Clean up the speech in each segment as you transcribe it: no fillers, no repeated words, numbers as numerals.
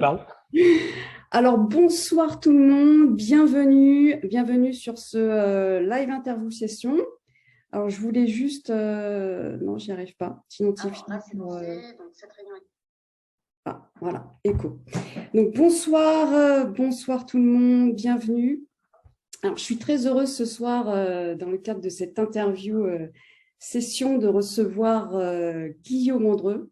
parle. Alors, bonsoir tout le monde, bienvenue sur ce live interview session. Alors, je voulais juste... non, j'y arrive pas. T'identifies Alors là, c'est pour, lancé, donc cette réunion est... Ah, voilà, écho. Donc, bonsoir tout le monde, bienvenue. Alors, je suis très heureuse ce soir, dans le cadre de cette interview session, de recevoir Guillaume Andreu.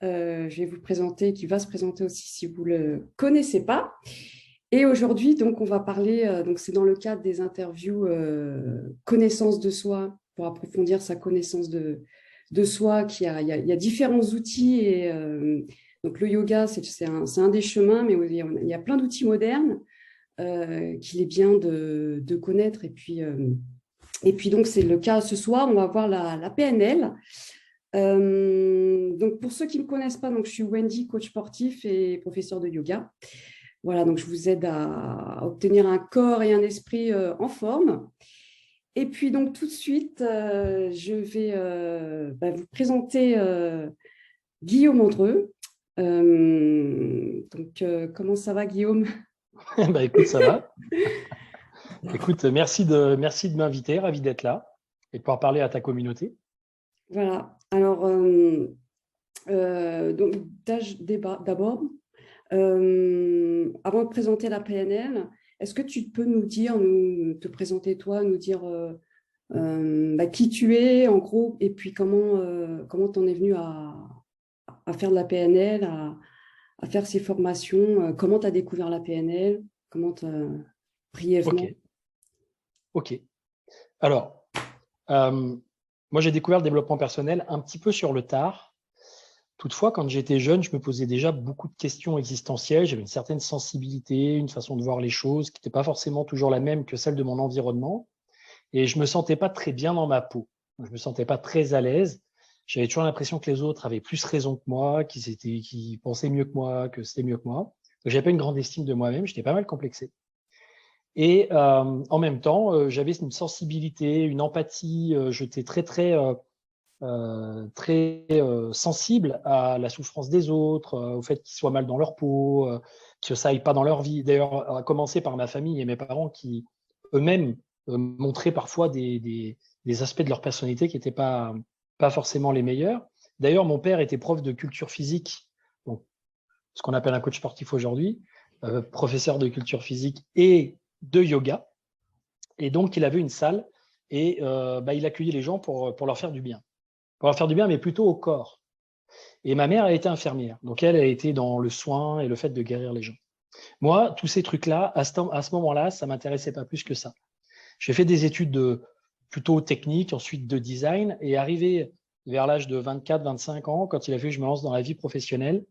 Je vais vous présenter, qui va se présenter aussi si vous ne le connaissez pas. Et aujourd'hui, donc, on va parler, donc c'est dans le cadre des interviews connaissance de soi, pour approfondir sa connaissance de soi, il y a différents outils. Et donc, le yoga, c'est un des chemins, mais il y a plein d'outils modernes qu'il est bien de connaître. Et puis, donc, c'est le cas ce soir, on va voir la PNL. Donc, pour ceux qui ne me connaissent pas, donc, je suis Wendy, coach sportif et professeur de yoga. Voilà, donc je vous aide à obtenir un corps et un esprit en forme. Et puis, donc, tout de suite, je vais vous présenter Guillaume Andreu. Comment ça va, Guillaume? Écoute, ça va. Écoute, merci de m'inviter, ravi d'être là et de pouvoir parler à ta communauté. Voilà, alors, donc, d'abord, avant de présenter la PNL, est-ce que tu peux nous dire, te présenter toi, nous dire qui tu es en gros, et puis comment tu en es venu à faire de la PNL, à faire ces formations, comment tu as découvert la PNL, brièvement. Ok. Alors, moi j'ai découvert le développement personnel un petit peu sur le tard. Toutefois, quand j'étais jeune, je me posais déjà beaucoup de questions existentielles. J'avais une certaine sensibilité, une façon de voir les choses qui n'était pas forcément toujours la même que celle de mon environnement. Et je me sentais pas très bien dans ma peau. Je me sentais pas très à l'aise. J'avais toujours l'impression que les autres avaient plus raison que moi, qu'ils pensaient mieux que moi, que c'était mieux que moi. Donc, j'avais pas une grande estime de moi-même. J'étais pas mal complexé. Et en même temps, j'avais une sensibilité, une empathie. J'étais très sensible à la souffrance des autres, au fait qu'ils soient mal dans leur peau, que ça aille pas dans leur vie. D'ailleurs, à commencer par ma famille et mes parents qui eux-mêmes montraient parfois des aspects de leur personnalité qui n'étaient pas forcément les meilleurs. D'ailleurs, mon père était prof de culture physique, donc ce qu'on appelle un coach sportif aujourd'hui, professeur de culture physique et de yoga. Et donc, il avait une salle et il accueillait les gens pour leur faire du bien. Pour leur faire du bien, mais plutôt au corps. Et ma mère, elle était infirmière. Donc, elle a été dans le soin et le fait de guérir les gens. Moi, tous ces trucs-là, à ce moment-là, ça m'intéressait pas plus que ça. J'ai fait des études plutôt techniques, ensuite de design, et arrivé vers l'âge de 24-25 ans, quand il a fallu que je me lance dans la vie professionnelle,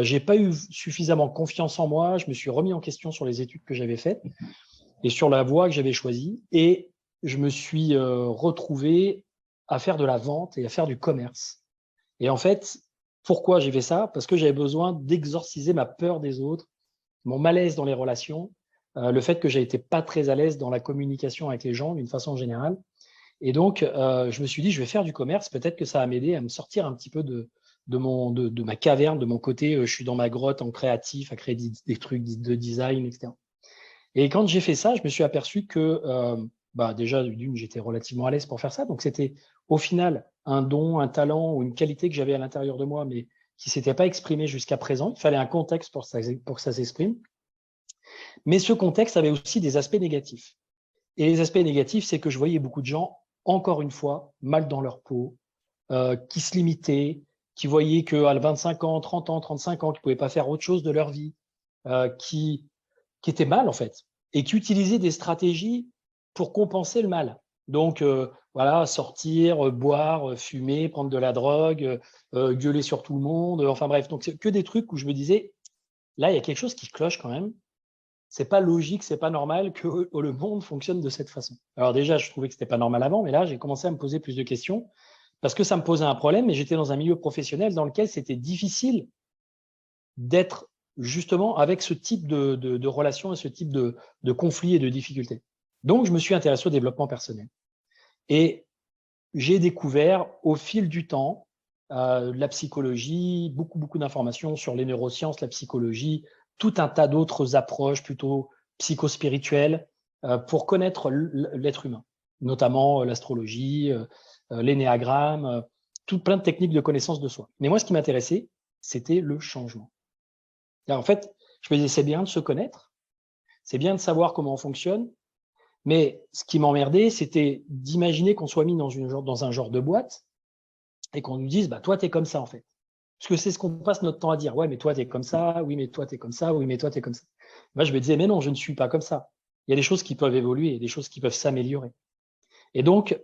j'ai pas eu suffisamment confiance en moi. Je me suis remis en question sur les études que j'avais faites et sur la voie que j'avais choisie. Et je me suis retrouvé à faire de la vente et à faire du commerce. Et en fait, pourquoi j'ai fait ça? Parce que j'avais besoin d'exorciser ma peur des autres, mon malaise dans les relations, le fait que j'étais pas très à l'aise dans la communication avec les gens d'une façon générale. Et donc, je me suis dit, je vais faire du commerce. Peut-être que ça va m'aider à me sortir un petit peu de ma caverne, de mon côté. Je suis dans ma grotte en créatif, à créer des trucs de design, etc. Et quand j'ai fait ça, je me suis aperçu que déjà, d'une, j'étais relativement à l'aise pour faire ça. Donc, c'était au final un don, un talent ou une qualité que j'avais à l'intérieur de moi, mais qui ne s'était pas exprimé jusqu'à présent. Il fallait un contexte pour que ça s'exprime. Mais ce contexte avait aussi des aspects négatifs. Et les aspects négatifs, c'est que je voyais beaucoup de gens, encore une fois, mal dans leur peau, qui se limitaient, qui voyaient qu'à 25 ans, 30 ans, 35 ans, qui ne pouvaient pas faire autre chose de leur vie, qui étaient mal, en fait, et qui utilisaient des stratégies pour compenser le mal. Donc, voilà, sortir, boire, fumer, prendre de la drogue, gueuler sur tout le monde, enfin bref. Donc, c'est que des trucs où je me disais, là, il y a quelque chose qui cloche quand même. C'est pas logique, c'est pas normal que le monde fonctionne de cette façon. Alors déjà, je trouvais que c'était pas normal avant, mais là, j'ai commencé à me poser plus de questions parce que ça me posait un problème et j'étais dans un milieu professionnel dans lequel c'était difficile d'être justement avec ce type de relations et ce type de conflits et de difficultés. Donc, je me suis intéressé au développement personnel. Et j'ai découvert au fil du temps la psychologie, beaucoup d'informations sur les neurosciences, la psychologie, tout un tas d'autres approches plutôt psychospirituelles pour connaître l'être humain, notamment l'astrologie, l'énéagramme, tout plein de techniques de connaissance de soi. Mais moi, ce qui m'intéressait, c'était le changement. Alors, en fait, je me disais, c'est bien de se connaître, c'est bien de savoir comment on fonctionne, mais ce qui m'emmerdait, c'était d'imaginer qu'on soit mis dans un genre de boîte et qu'on nous dise, bah, toi, tu es comme ça, en fait. Parce que c'est ce qu'on passe notre temps à dire. Ouais, mais toi, tu es comme ça. Oui, mais toi, tu es comme ça. Oui, mais toi, tu es comme ça. Moi, je me disais, mais non, je ne suis pas comme ça. Il y a des choses qui peuvent évoluer, des choses qui peuvent s'améliorer. Et donc,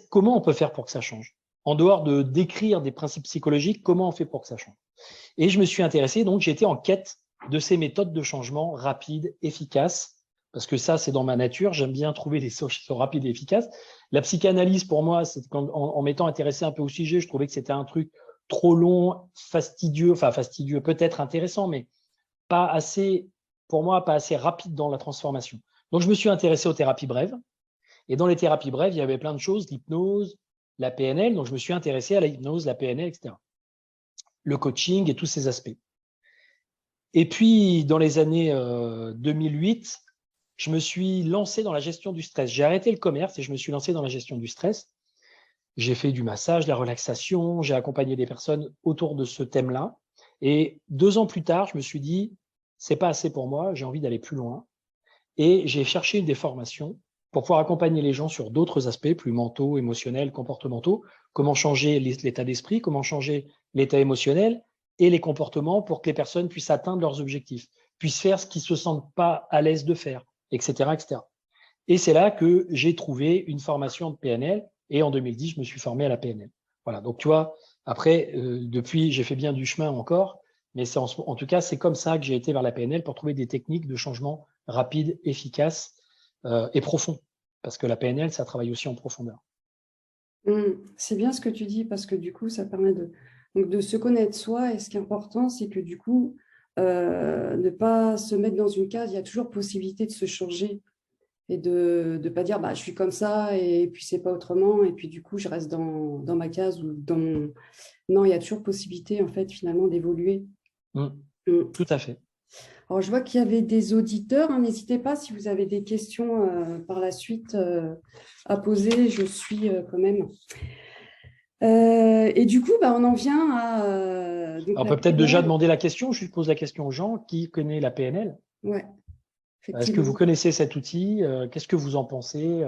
comment on peut faire pour que ça change? En dehors de décrire des principes psychologiques, comment on fait pour que ça change? Et je me suis intéressé, donc j'étais en quête de ces méthodes de changement rapides, efficaces, parce que ça, c'est dans ma nature. J'aime bien trouver des solutions rapides et efficaces. La psychanalyse, pour moi, en m'étant intéressé un peu au sujet, je trouvais que c'était un truc trop long, fastidieux, peut-être intéressant, mais pas assez, pour moi, pas assez rapide dans la transformation. Donc, je me suis intéressé aux thérapies brèves. Et dans les thérapies brèves, il y avait plein de choses, l'hypnose, la PNL. Donc, je me suis intéressé à la hypnose, la PNL, etc. Le coaching et tous ces aspects. Et puis, dans les années 2008, je me suis lancé dans la gestion du stress. J'ai arrêté le commerce et je me suis lancé dans la gestion du stress. J'ai fait du massage, de la relaxation, j'ai accompagné des personnes autour de ce thème-là. Et 2 ans plus tard, je me suis dit, c'est pas assez pour moi, j'ai envie d'aller plus loin. Et j'ai cherché une des formations pour pouvoir accompagner les gens sur d'autres aspects, plus mentaux, émotionnels, comportementaux, comment changer l'état d'esprit, comment changer l'état émotionnel et les comportements pour que les personnes puissent atteindre leurs objectifs, puissent faire ce qu'ils ne se sentent pas à l'aise de faire, etc., etc. Et c'est là que j'ai trouvé une formation de PNL et en 2010, je me suis formé à la PNL. Voilà, donc tu vois, après, depuis, j'ai fait bien du chemin encore, mais en tout cas, c'est comme ça que j'ai été vers la PNL pour trouver des techniques de changement rapides, efficaces et profonds. Parce que la PNL, ça travaille aussi en profondeur. C'est bien ce que tu dis parce que du coup, ça permet donc de se connaître soi. Et ce qui est important, c'est que du coup, ne pas se mettre dans une case. Il y a toujours possibilité de se changer et de ne pas dire bah, je suis comme ça et puis c'est pas autrement. Et puis du coup, je reste dans ma case ou dans mon... Non, il y a toujours possibilité en fait finalement d'évoluer. Tout à fait. Alors, je vois qu'il y avait des auditeurs. Hein. N'hésitez pas si vous avez des questions par la suite à poser. Je suis quand même. Et du coup, bah, on en vient à. On peut peut-être déjà demander la question. Je pose la question aux gens. Qui connaît la PNL? Ouais, Est-ce que vous connaissez cet outil? Qu'est-ce que vous en pensez?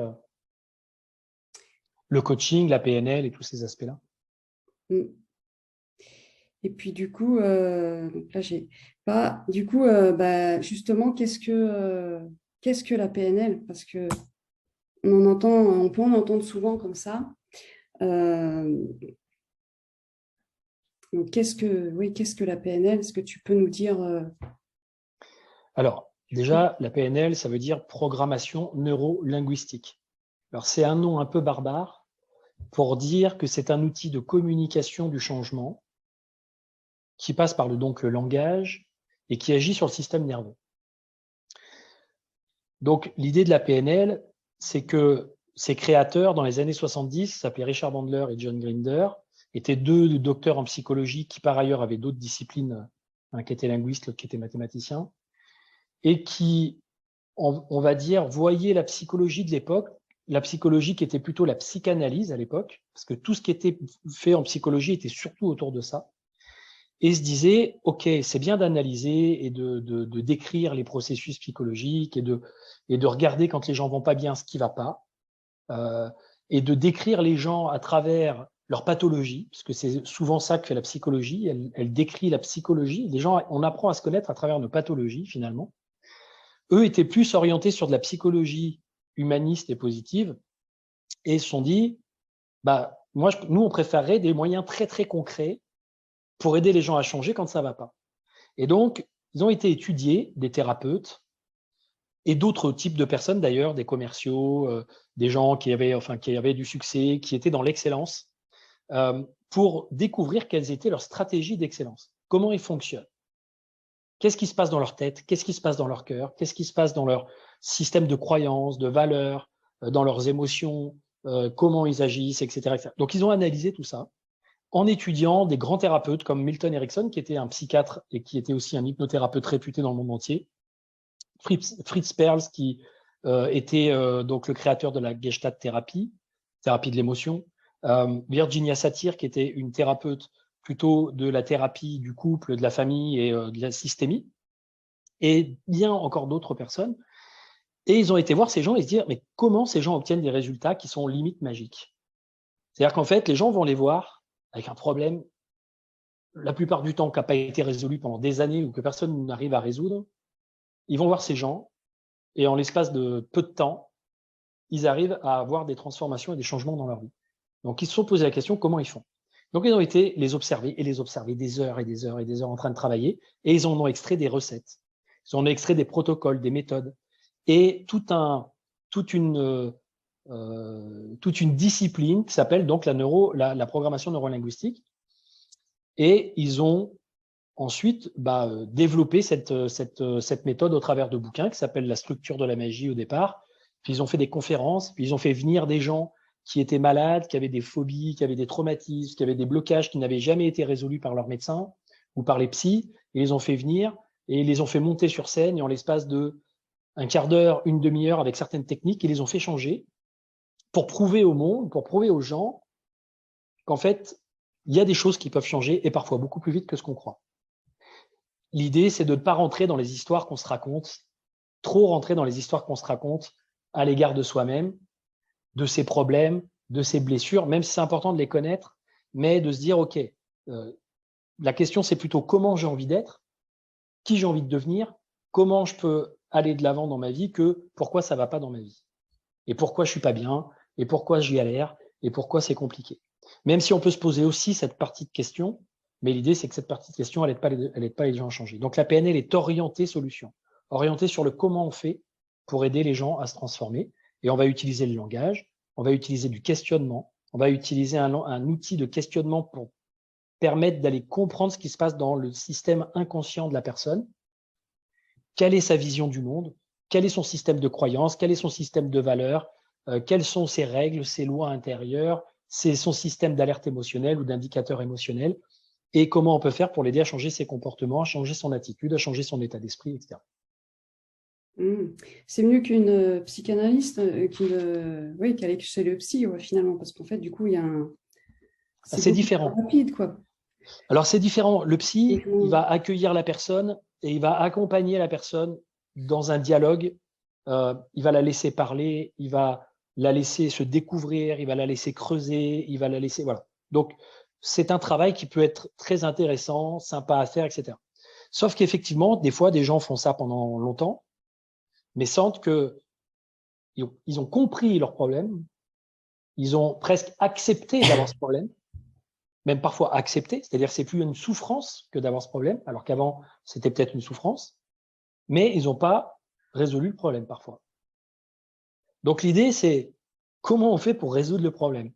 Le coaching, la PNL et tous ces aspects-là. Et puis du coup, donc là j'ai pas. Du coup, bah, justement, qu'est-ce que la PNL? Parce que on peut en entendre souvent comme ça. Donc qu'est-ce que la PNL? Est-ce que tu peux nous dire? Alors, déjà, la PNL, ça veut dire programmation neuro-linguistique. Alors, c'est un nom un peu barbare pour dire que c'est un outil de communication du changement qui passe par le langage et qui agit sur le système nerveux. Donc, l'idée de la PNL, c'est que ses créateurs, dans les années 70, s'appelaient Richard Bandler et John Grinder, étaient 2 docteurs en psychologie qui, par ailleurs, avaient d'autres disciplines, un qui était linguiste, l'autre qui était mathématicien, et qui, on va dire, voyaient la psychologie de l'époque, la psychologie qui était plutôt la psychanalyse à l'époque, parce que tout ce qui était fait en psychologie était surtout autour de ça, et se disaient, OK, c'est bien d'analyser et de décrire les processus psychologiques et de regarder quand les gens vont pas bien ce qui va pas, et de décrire les gens à travers leur pathologie, parce que c'est souvent ça que fait la psychologie, elle décrit la psychologie. Les gens, on apprend à se connaître à travers nos pathologies finalement. Eux étaient plus orientés sur de la psychologie humaniste et positive et se sont dit, bah, nous, on préférerait des moyens très, très concrets pour aider les gens à changer quand ça ne va pas. Et donc, ils ont été étudiés, des thérapeutes et d'autres types de personnes d'ailleurs, des commerciaux, des gens qui avaient du succès, qui étaient dans l'excellence, pour découvrir quelles étaient leurs stratégies d'excellence, comment ils fonctionnent. Qu'est-ce qui se passe dans leur tête? Qu'est-ce qui se passe dans leur cœur? Qu'est-ce qui se passe dans leur système de croyances, de valeurs, dans leurs émotions, comment ils agissent, etc., etc. Donc, ils ont analysé tout ça en étudiant des grands thérapeutes comme Milton Erickson, qui était un psychiatre et qui était aussi un hypnothérapeute réputé dans le monde entier, Fritz Perls, qui était donc le créateur de la Gestalt thérapie de l'émotion, Virginia Satir, qui était une thérapeute plutôt de la thérapie du couple, de la famille et de la systémie, et bien encore d'autres personnes. Et ils ont été voir ces gens et se dire, mais comment ces gens obtiennent des résultats qui sont limite magiques? C'est-à-dire qu'en fait, les gens vont les voir avec un problème, la plupart du temps, qui n'a pas été résolu pendant des années ou que personne n'arrive à résoudre. Ils vont voir ces gens et en l'espace de peu de temps, ils arrivent à avoir des transformations et des changements dans leur vie. Donc, ils se sont posé la question, comment ils font? Donc, ils ont été les observer des heures et des heures et des heures en train de travailler et ils en ont extrait des recettes. Ils en ont extrait des protocoles, des méthodes et toute une discipline qui s'appelle donc la programmation neurolinguistique. Et ils ont ensuite développé cette méthode au travers de bouquins qui s'appelle la structure de la magie au départ. Puis ils ont fait des conférences, puis ils ont fait venir des gens qui étaient malades, qui avaient des phobies, qui avaient des traumatismes, qui avaient des blocages qui n'avaient jamais été résolus par leur médecin ou par les psys, et ils les ont fait venir et ils les ont fait monter sur scène et en l'espace de un quart d'heure, une demi-heure avec certaines techniques, ils les ont fait changer pour prouver au monde, pour prouver aux gens qu'en fait, il y a des choses qui peuvent changer et parfois beaucoup plus vite que ce qu'on croit. L'idée, c'est de ne pas rentrer dans les histoires qu'on se raconte, trop rentrer dans les histoires qu'on se raconte à l'égard de soi-même, de ses problèmes, de ses blessures, même si c'est important de les connaître, mais de se dire, OK, la question, c'est plutôt comment j'ai envie d'être, qui j'ai envie de devenir, comment je peux aller de l'avant dans ma vie, que pourquoi ça va pas dans ma vie. Et pourquoi je suis pas bien, et pourquoi je galère, et pourquoi c'est compliqué. Même si on peut se poser aussi cette partie de questions, mais l'idée, c'est que cette partie de questions, elle n'aide pas les gens à changer. Donc la PNL est orientée solution, orientée sur le comment on fait pour aider les gens à se transformer. Et on va utiliser le langage, on va utiliser du questionnement, on va utiliser un outil de questionnement pour permettre d'aller comprendre ce qui se passe dans le système inconscient de la personne. Quelle est sa vision du monde? Quel est son système de croyance? Quel est son système de valeurs? Quelles sont ses règles, ses lois intérieures? C'est son système d'alerte émotionnelle ou d'indicateur émotionnel? Et comment on peut faire pour l'aider à changer ses comportements, à changer son attitude, à changer son état d'esprit, etc. C'est mieux qu'une psychanalyste qui allait chez le psy, finalement, parce qu'en fait, du coup, il y a un... C'est différent. Rapide, quoi. Alors, c'est différent. Le psy, il va accueillir la personne et il va accompagner la personne dans un dialogue. Il va la laisser parler, il va la laisser se découvrir, il va la laisser creuser, il va la laisser... Voilà. Donc, c'est un travail qui peut être très intéressant, sympa à faire, etc. Sauf qu'effectivement, des fois, des gens font ça pendant longtemps, mais sentent qu'ils ont compris leur problème, ils ont presque accepté d'avoir ce problème, même parfois accepté, c'est-à-dire que c'est plus une souffrance que d'avoir ce problème, alors qu'avant, c'était peut-être une souffrance, mais ils n'ont pas résolu le problème parfois. Donc l'idée, c'est comment on fait pour résoudre le problème?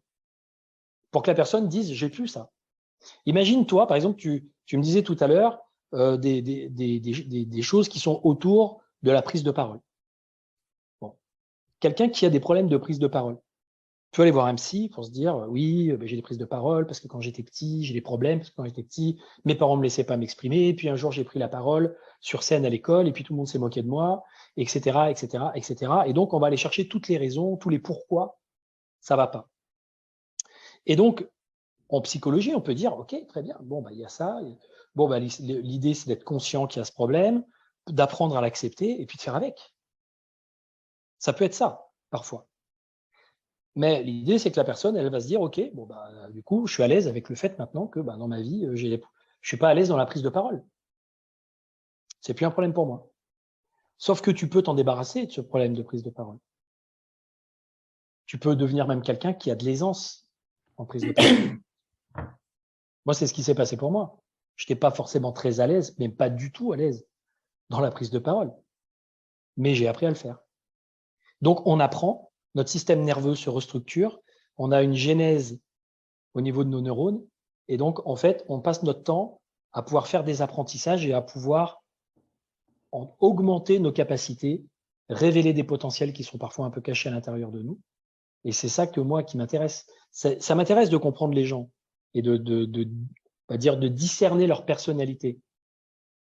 Pour que la personne dise, j'ai plus ça. Imagine, toi, par exemple, tu me disais tout à l'heure des choses qui sont autour de la prise de parole. Bon. Quelqu'un qui a des problèmes de prise de parole peut aller voir un psy pour se dire, oui, j'ai des prises de parole parce que quand j'étais petit, j'ai des problèmes parce que quand j'étais petit, mes parents ne me laissaient pas m'exprimer, puis un jour, j'ai pris la parole sur scène à l'école et puis tout le monde s'est moqué de moi, etc., etc., etc. Et donc, on va aller chercher toutes les raisons, tous les pourquoi ça va pas. Et donc, en psychologie, on peut dire, OK, très bien, bon, il y a ça. Bon, l'idée, c'est d'être conscient qu'il y a ce problème, d'apprendre à l'accepter et puis de faire avec. Ça peut être ça, parfois. Mais l'idée, c'est que la personne, elle va se dire, OK, du coup, je suis à l'aise avec le fait maintenant que dans ma vie, je suis pas à l'aise dans la prise de parole. C'est plus un problème pour moi. Sauf que tu peux t'en débarrasser de ce problème de prise de parole. Tu peux devenir même quelqu'un qui a de l'aisance en prise de parole. Moi, c'est ce qui s'est passé pour moi. Je n'étais pas forcément très à l'aise, même pas du tout à l'aise dans la prise de parole. Mais j'ai appris à le faire. Donc, on apprend, notre système nerveux se restructure, on a une genèse au niveau de nos neurones, et donc, en fait, on passe notre temps à pouvoir faire des apprentissages et à pouvoir augmenter nos capacités, révéler des potentiels qui sont parfois un peu cachés à l'intérieur de nous. Et c'est ça que moi qui m'intéresse. Ça m'intéresse de comprendre les gens et on va dire, de discerner leur personnalité.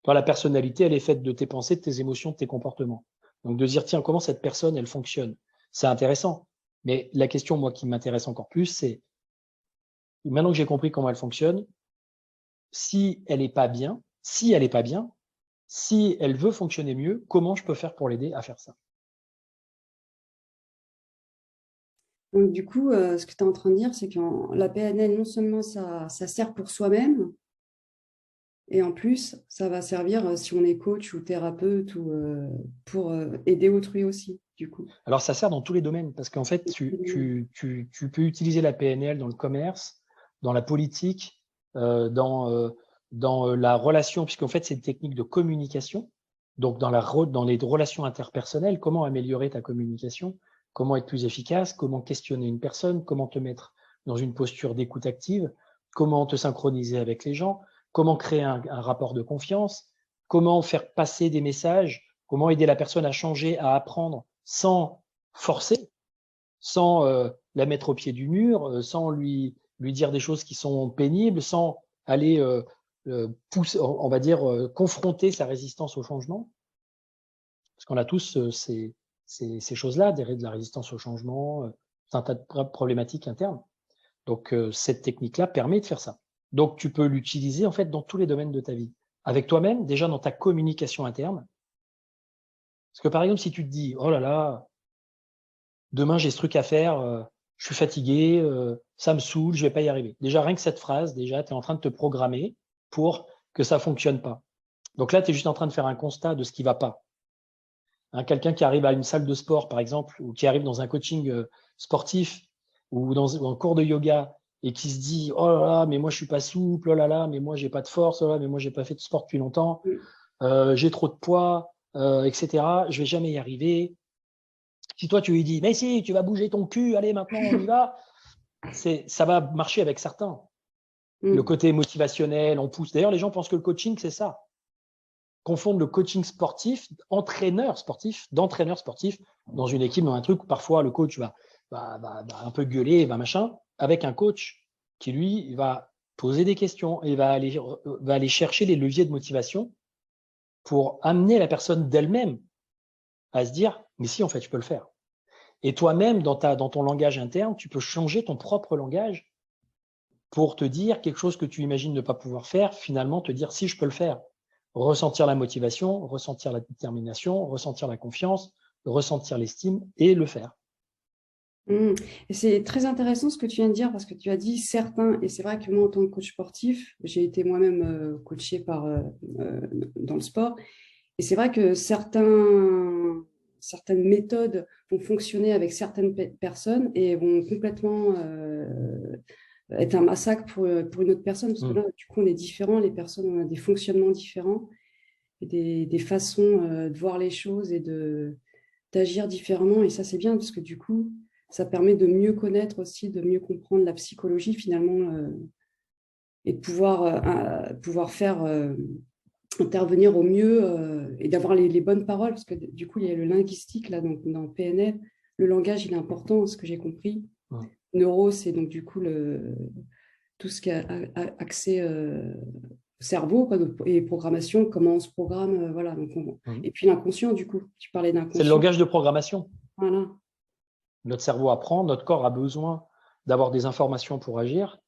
Toi, la personnalité, elle est faite de tes pensées, de tes émotions, de tes comportements. Donc, de dire, tiens, comment cette personne, elle fonctionne? C'est intéressant. Mais la question, moi, qui m'intéresse encore plus, c'est, maintenant que j'ai compris comment elle fonctionne, si elle n'est pas bien, si elle veut fonctionner mieux, comment je peux faire pour l'aider à faire ça? Donc, du coup, ce que tu es en train de dire, c'est que la PNL, non seulement ça sert pour soi-même, et en plus, ça va servir si on est coach ou thérapeute ou pour aider autrui aussi, du coup. Alors, ça sert dans tous les domaines parce qu'en fait, tu peux utiliser la PNL dans le commerce, dans la politique, dans la relation, puisqu'en fait, c'est une technique de communication. Donc, dans les relations interpersonnelles, comment améliorer ta communication, comment être plus efficace, comment questionner une personne, comment te mettre dans une posture d'écoute active, comment te synchroniser avec les gens, comment créer un rapport de confiance, comment faire passer des messages, comment aider la personne à changer, à apprendre sans forcer, sans la mettre au pied du mur, sans lui dire des choses qui sont pénibles, sans aller pousser, on va dire, confronter sa résistance au changement. Parce qu'on a tous ces choses-là, de la résistance au changement, un tas de problématiques internes. Donc, cette technique-là permet de faire ça. Donc, tu peux l'utiliser en fait dans tous les domaines de ta vie. Avec toi-même, déjà dans ta communication interne. Parce que par exemple, si tu te dis, oh là là, demain j'ai ce truc à faire, je suis fatigué, ça me saoule, je vais pas y arriver. Déjà, rien que cette phrase, déjà, tu es en train de te programmer pour que ça fonctionne pas. Donc là, tu es juste en train de faire un constat de ce qui va pas. Hein, quelqu'un qui arrive à une salle de sport, par exemple, ou qui arrive dans un coaching sportif ou dans un cours de yoga et qui se dit, oh là là, mais moi je suis pas souple, oh là là, mais moi j'ai pas de force, oh là, mais moi j'ai pas fait de sport depuis longtemps, j'ai trop de poids, etc. Je vais jamais y arriver. Si toi tu lui dis, mais si, tu vas bouger ton cul, allez maintenant on y va, ça va marcher avec certains. Le côté motivationnel, on pousse. D'ailleurs, les gens pensent que le coaching, c'est ça. Confondre le coaching sportif, d'entraîneur sportif, dans une équipe, dans un truc où parfois le coach va un peu gueuler, va machin, avec un coach qui, lui, va poser des questions et va aller chercher les leviers de motivation pour amener la personne d'elle-même à se dire, mais si, en fait, je peux le faire. Et toi-même, dans ton langage interne, tu peux changer ton propre langage pour te dire quelque chose que tu imagines ne pas pouvoir faire, finalement te dire si je peux le faire. Ressentir la motivation, ressentir la détermination, ressentir la confiance, ressentir l'estime et le faire. Et c'est très intéressant ce que tu viens de dire parce que tu as dit certains, et c'est vrai que moi en tant que coach sportif, j'ai été moi-même coachée dans le sport, et c'est vrai que certaines méthodes vont fonctionner avec certaines personnes et vont complètement être un massacre pour une autre personne, parce que là, du coup, on est différents, les personnes ont des fonctionnements différents, et des façons de voir les choses et d'agir différemment, et ça, c'est bien, parce que du coup, ça permet de mieux connaître aussi, de mieux comprendre la psychologie, finalement, et de pouvoir faire intervenir au mieux et d'avoir les bonnes paroles, parce que du coup, il y a le linguistique, là, donc, dans PNL, le langage, il est important, ce que j'ai compris. Neuro, c'est donc du coup tout ce qui a accès au cerveau, quoi, et programmation, comment on se programme, voilà. Donc et puis l'inconscient, du coup, tu parlais d'inconscient. C'est le langage de programmation. Voilà. Notre cerveau apprend, notre corps a besoin d'avoir des informations pour agir.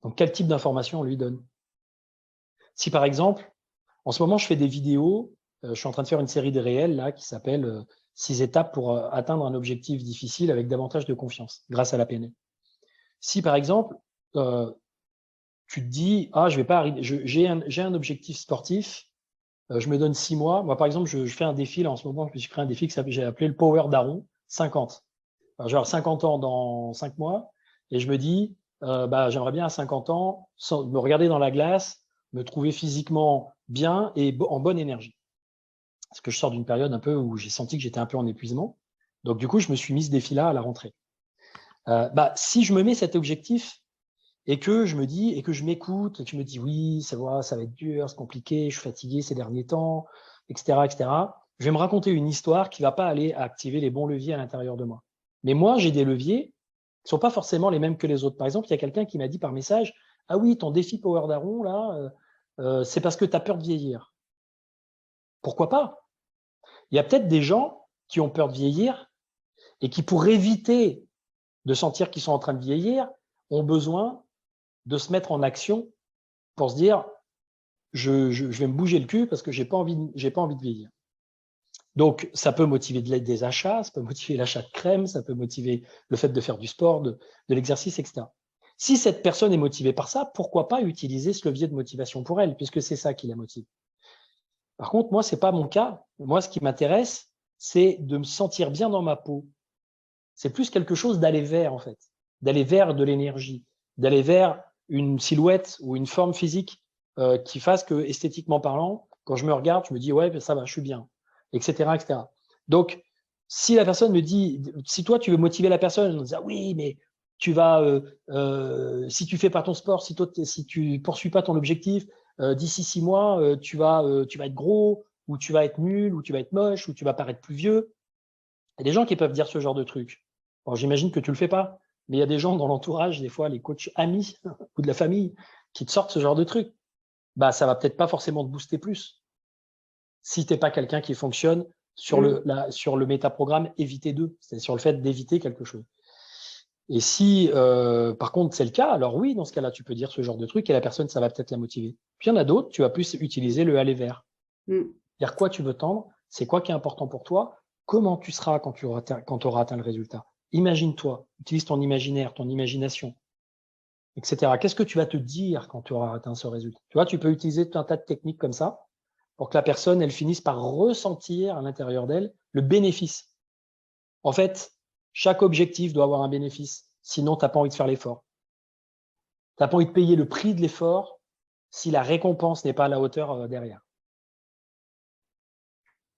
Donc, quel type d'informations on lui donne? Si par exemple, en ce moment, je fais des vidéos, je suis en train de faire une série de réels là qui s'appelle 6 étapes pour atteindre un objectif difficile avec davantage de confiance grâce à la PNL. Si par exemple, tu te dis, ah, je vais pas arriver, j'ai un objectif sportif, je me donne 6 mois. Moi, par exemple, je fais un défi là en ce moment, je me suis créé un défi que j'ai appelé le Power Daron 50. Alors, j'ai 50 ans dans 5 mois et je me dis, j'aimerais bien à 50 ans me regarder dans la glace, me trouver physiquement bien et en bonne énergie. Parce que je sors d'une période un peu où j'ai senti que j'étais un peu en épuisement. Donc, du coup, je me suis mis ce défi-là à la rentrée. Si je me mets cet objectif et que je me dis, et que je m'écoute, et que je me dis, oui, ça va être dur, c'est compliqué, je suis fatigué ces derniers temps, etc., je vais me raconter une histoire qui va pas aller activer les bons leviers à l'intérieur de moi. Mais moi, j'ai des leviers qui sont pas forcément les mêmes que les autres. Par exemple, il y a quelqu'un qui m'a dit par message, Ah oui, ton défi Power Daron, là, c'est parce que tu as peur de vieillir. Pourquoi pas? Il y a peut-être des gens qui ont peur de vieillir et qui, pour éviter de sentir qu'ils sont en train de vieillir, ont besoin de se mettre en action pour se dire je vais me bouger le cul parce que j'ai pas envie de vieillir. Donc, ça peut motiver des achats, ça peut motiver l'achat de crème, ça peut motiver le fait de faire du sport, de l'exercice, etc. Si cette personne est motivée par ça, pourquoi pas utiliser ce levier de motivation pour elle, puisque c'est ça qui la motive. Par contre, moi, c'est pas mon cas. Moi, ce qui m'intéresse, c'est de me sentir bien dans ma peau. C'est plus quelque chose d'aller vers, en fait, d'aller vers de l'énergie, d'aller vers une silhouette ou une forme physique qui fasse que, esthétiquement parlant, quand je me regarde, je me dis, ouais, ça va, je suis bien, etc., etc. Donc, si la personne me dit, si toi, tu veux motiver la personne en disant, oui, mais tu vas, si tu fais pas ton sport, si tu poursuis pas ton objectif, d'ici 6 mois, tu vas être gros, ou tu vas être nul, ou tu vas être moche, ou tu vas paraître plus vieux. Il y a des gens qui peuvent dire ce genre de trucs. Bon, j'imagine que tu le fais pas, mais il y a des gens dans l'entourage, des fois les coachs amis ou de la famille, qui te sortent ce genre de trucs. Bah, ça va peut-être pas forcément te booster plus. Si t'es pas quelqu'un qui fonctionne sur le métaprogramme éviter d'eux, c'est sur le fait d'éviter quelque chose. Et si, par contre, c'est le cas, alors oui, dans ce cas-là, tu peux dire ce genre de truc et la personne, ça va peut-être la motiver. Puis il y en a d'autres, tu vas plus utiliser le aller vers. Vers quoi tu veux tendre, c'est quoi qui est important pour toi, comment tu seras quand tu auras atteint le résultat. Imagine-toi, utilise ton imaginaire, ton imagination, etc. Qu'est-ce que tu vas te dire quand tu auras atteint ce résultat? Tu vois, tu peux utiliser tout un tas de techniques comme ça pour que la personne, elle finisse par ressentir à l'intérieur d'elle le bénéfice. En fait, chaque objectif doit avoir un bénéfice, sinon tu n'as pas envie de faire l'effort. Tu n'as pas envie de payer le prix de l'effort si la récompense n'est pas à la hauteur derrière.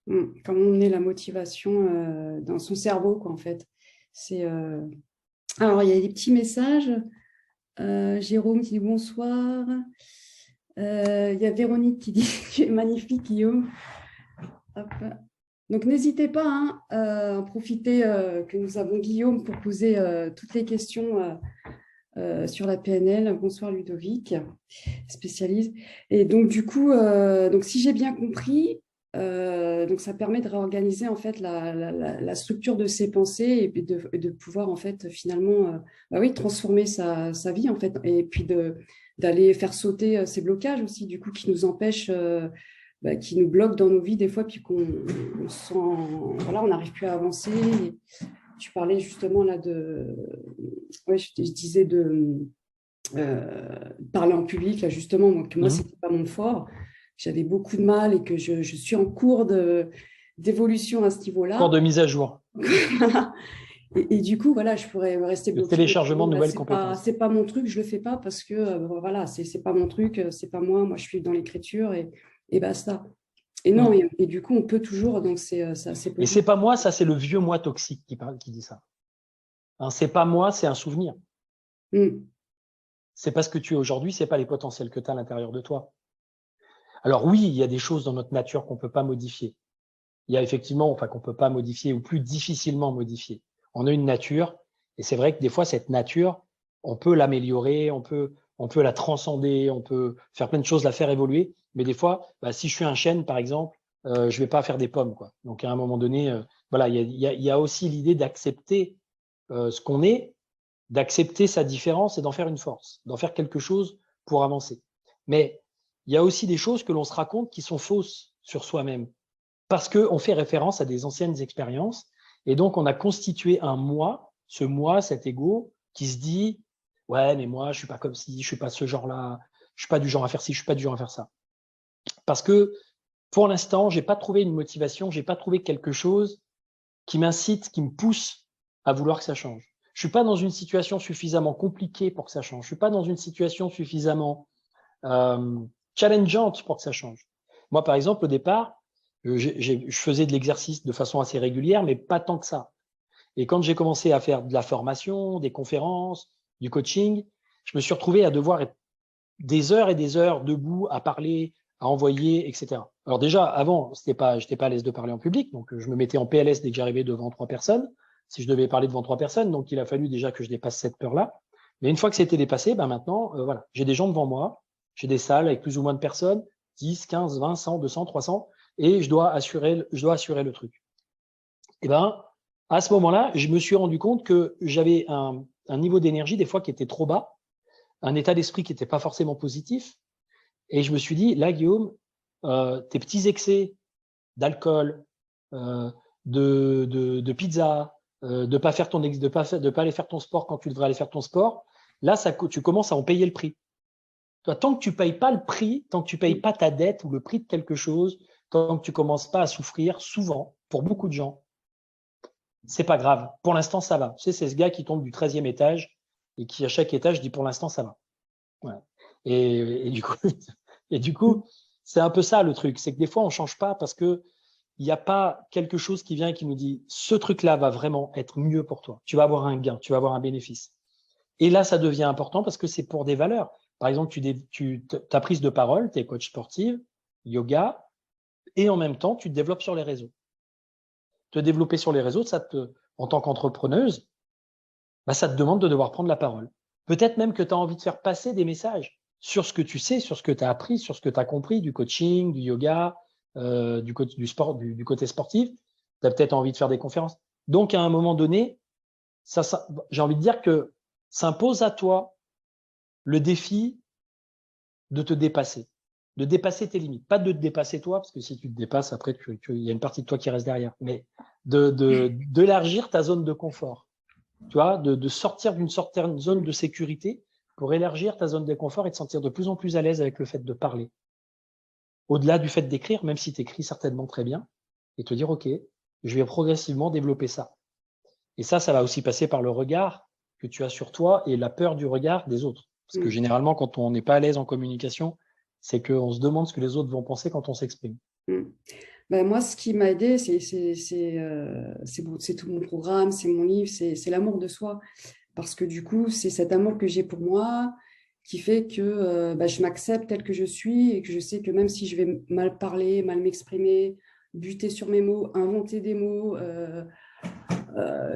Comment on est la motivation dans son cerveau, quoi, en fait. Alors, il y a des petits messages. Jérôme qui dit bonsoir. Il y a Véronique qui dit tu es magnifique, Guillaume. Hop. Donc, n'hésitez pas à profiter que nous avons Guillaume pour poser toutes les questions sur la PNL. Bonsoir Ludovic, spécialiste. Et donc, du coup, donc, si j'ai bien compris, donc ça permet de réorganiser en fait la structure de ses pensées et de pouvoir en fait finalement transformer sa vie en fait, et puis d'aller faire sauter ces blocages aussi du coup qui nous empêchent qui nous bloquent dans nos vies des fois, puis qu'on sent, voilà, on n'arrive plus à avancer. Et tu parlais justement là je disais de parler en public là justement, donc moi c'était pas mon fort. J'avais beaucoup de mal et que je suis en cours d'évolution à ce niveau-là. Cours de mise à jour. et du coup, voilà, je pourrais rester bloquée. Le téléchargement de nouvelles compétences. C'est pas mon truc, je le fais pas parce que voilà, c'est pas mon truc, c'est pas moi. Moi, je suis dans l'écriture et basta. Et non, et du coup, on peut toujours, donc c'est possible. Et c'est pas moi, ça c'est le vieux moi toxique qui dit ça. Hein, c'est pas moi, c'est un souvenir. C'est pas ce que tu es aujourd'hui, c'est pas les potentiels que tu as à l'intérieur de toi. Alors oui, il y a des choses dans notre nature qu'on peut pas modifier. Il y a effectivement, enfin qu'on peut pas modifier ou plus difficilement modifier. On a une nature, et c'est vrai que des fois cette nature, on peut l'améliorer, on peut la transcender, on peut faire plein de choses, la faire évoluer. Mais des fois, si je suis un chêne par exemple, je vais pas faire des pommes, quoi. Donc à un moment donné, voilà, il y a aussi l'idée d'accepter ce qu'on est, d'accepter sa différence et d'en faire une force, d'en faire quelque chose pour avancer. Mais il y a aussi des choses que l'on se raconte qui sont fausses sur soi-même, parce qu'on fait référence à des anciennes expériences, et donc on a constitué un moi, ce moi, cet ego, qui se dit « ouais, mais moi, je suis pas comme ci, je suis pas ce genre-là, je suis pas du genre à faire ci, je suis pas du genre à faire ça ». Parce que pour l'instant, j'ai pas trouvé une motivation, j'ai pas trouvé quelque chose qui m'incite, qui me pousse à vouloir que ça change. Je suis pas dans une situation suffisamment compliquée pour que ça change. Je suis pas dans une situation suffisamment challengeante pour que ça change. Moi, par exemple, au départ, je faisais de l'exercice de façon assez régulière, mais pas tant que ça. Et quand j'ai commencé à faire de la formation, des conférences, du coaching, je me suis retrouvé à devoir être des heures et des heures debout à parler, à envoyer, etc. Alors déjà, avant, j'étais pas à l'aise de parler en public, donc je me mettais en PLS dès que j'arrivais devant 3 personnes, si je devais parler devant 3 personnes, donc il a fallu déjà que je dépasse cette peur-là. Mais une fois que c'était dépassé, ben maintenant, voilà, j'ai des gens devant moi, j'ai des salles avec plus ou moins de personnes, 10, 15, 20, 100, 200, 300, et je dois assurer le truc. Et ben, à ce moment-là, je me suis rendu compte que j'avais un niveau d'énergie des fois qui était trop bas, un état d'esprit qui n'était pas forcément positif. Et je me suis dit, là, Guillaume, tes petits excès d'alcool, de pizza, de pas faire de pas aller faire ton sport quand tu devrais aller faire ton sport, là, tu commences à en payer le prix. Toi, tant que tu payes pas le prix, tant que tu payes pas ta dette ou le prix de quelque chose, tant que tu commences pas à souffrir, souvent, pour beaucoup de gens, c'est pas grave. Pour l'instant, ça va. Tu sais, c'est ce gars qui tombe du 13e étage et qui, à chaque étage, dit pour l'instant, ça va. Ouais. Et du coup, c'est un peu ça le truc. C'est que des fois, on change pas parce que il n'y a pas quelque chose qui vient et qui nous dit ce truc-là va vraiment être mieux pour toi. Tu vas avoir un gain, tu vas avoir un bénéfice. Et là, ça devient important parce que c'est pour des valeurs. Par exemple, ta prise de parole, tu es coach sportive, yoga, et en même temps, tu te développes sur les réseaux. Te développer sur les réseaux, en tant qu'entrepreneuse, bah, ça te demande de devoir prendre la parole. Peut-être même que tu as envie de faire passer des messages sur ce que tu sais, sur ce que tu as appris, sur ce que tu as compris du coaching, du yoga, du sport, du côté sportif. Tu as peut-être envie de faire des conférences. Donc, à un moment donné, j'ai envie de dire que s'impose à toi le défi de te dépasser, de dépasser tes limites. Pas de te dépasser toi, parce que si tu te dépasses, après, il y a une partie de toi qui reste derrière. Mais d'élargir ta zone de confort. Tu vois, de sortir d'une certaine zone de sécurité pour élargir ta zone de confort et te sentir de plus en plus à l'aise avec le fait de parler. Au-delà du fait d'écrire, même si tu écris certainement très bien, et te dire, OK, je vais progressivement développer ça. Et ça va aussi passer par le regard que tu as sur toi et la peur du regard des autres. Parce que généralement, quand on n'est pas à l'aise en communication, c'est qu'on se demande ce que les autres vont penser quand on s'exprime. Ben moi, ce qui m'a aidé, c'est tout mon programme, c'est mon livre, c'est l'amour de soi. Parce que du coup, c'est cet amour que j'ai pour moi qui fait que je m'accepte tel que je suis et que je sais que même si je vais mal parler, mal m'exprimer, buter sur mes mots, inventer des mots,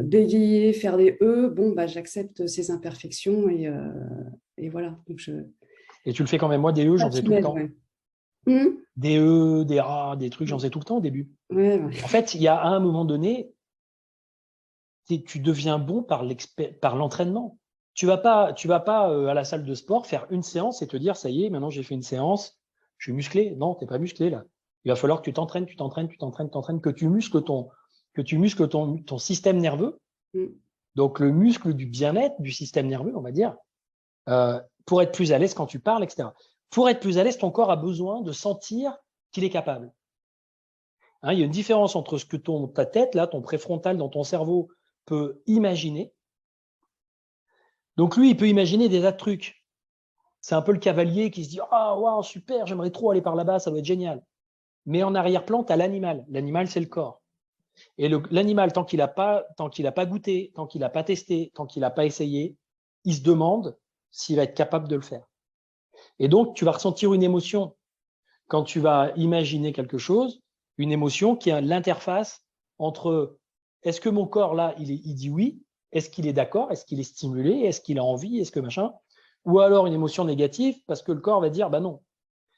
bégayer, faire des E, bon, j'accepte ces imperfections et voilà. Donc Et tu le fais quand même. Moi, des E, j'en faisais tout le temps. Ouais. Des E, des rats, des trucs, j'en faisais tout le temps au début. Ouais. En fait, il y a à un moment donné, tu deviens bon par l'entraînement. Tu vas pas à la salle de sport faire une séance et te dire ça y est, maintenant j'ai fait une séance, je suis musclé. Non, t'es pas musclé là. Il va falloir que tu t'entraînes, que tu muscles ton système nerveux. Donc le muscle du bien-être du système nerveux, on va dire, pour être plus à l'aise quand tu parles, etc. Pour être plus à l'aise, ton corps a besoin de sentir qu'il est capable. Hein, il y a une différence entre ce que ta tête, là, ton préfrontal dans ton cerveau peut imaginer. Donc lui, il peut imaginer des tas de trucs. C'est un peu le cavalier qui se dit « Ah, waouh, super, j'aimerais trop aller par là-bas, ça doit être génial. » Mais en arrière-plan, tu as l'animal. L'animal, c'est le corps. Et l'animal, tant qu'il n'a pas goûté, tant qu'il n'a pas testé, tant qu'il n'a pas essayé, il se demande s'il va être capable de le faire. Et donc, tu vas ressentir une émotion quand tu vas imaginer quelque chose, une émotion qui est l'interface entre est-ce que mon corps, là, il dit oui, est-ce qu'il est d'accord, est-ce qu'il est stimulé, est-ce qu'il a envie, est-ce que machin, ou alors une émotion négative parce que le corps va dire bah non.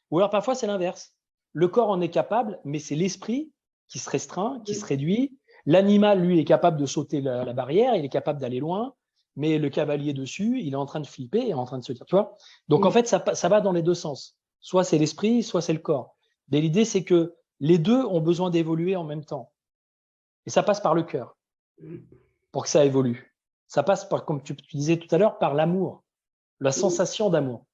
Ou alors parfois c'est l'inverse. Le corps en est capable, mais c'est l'esprit qui se restreint, qui se réduit. L'animal, lui, est capable de sauter la barrière, il est capable d'aller loin, mais le cavalier dessus, il est en train de flipper et en train de se dire, tu vois. Donc en fait, ça va dans les deux sens. Soit c'est l'esprit, soit c'est le corps. Mais l'idée, c'est que les deux ont besoin d'évoluer en même temps. Et ça passe par le cœur pour que ça évolue. Ça passe par, comme tu disais tout à l'heure, par l'amour, la sensation d'amour.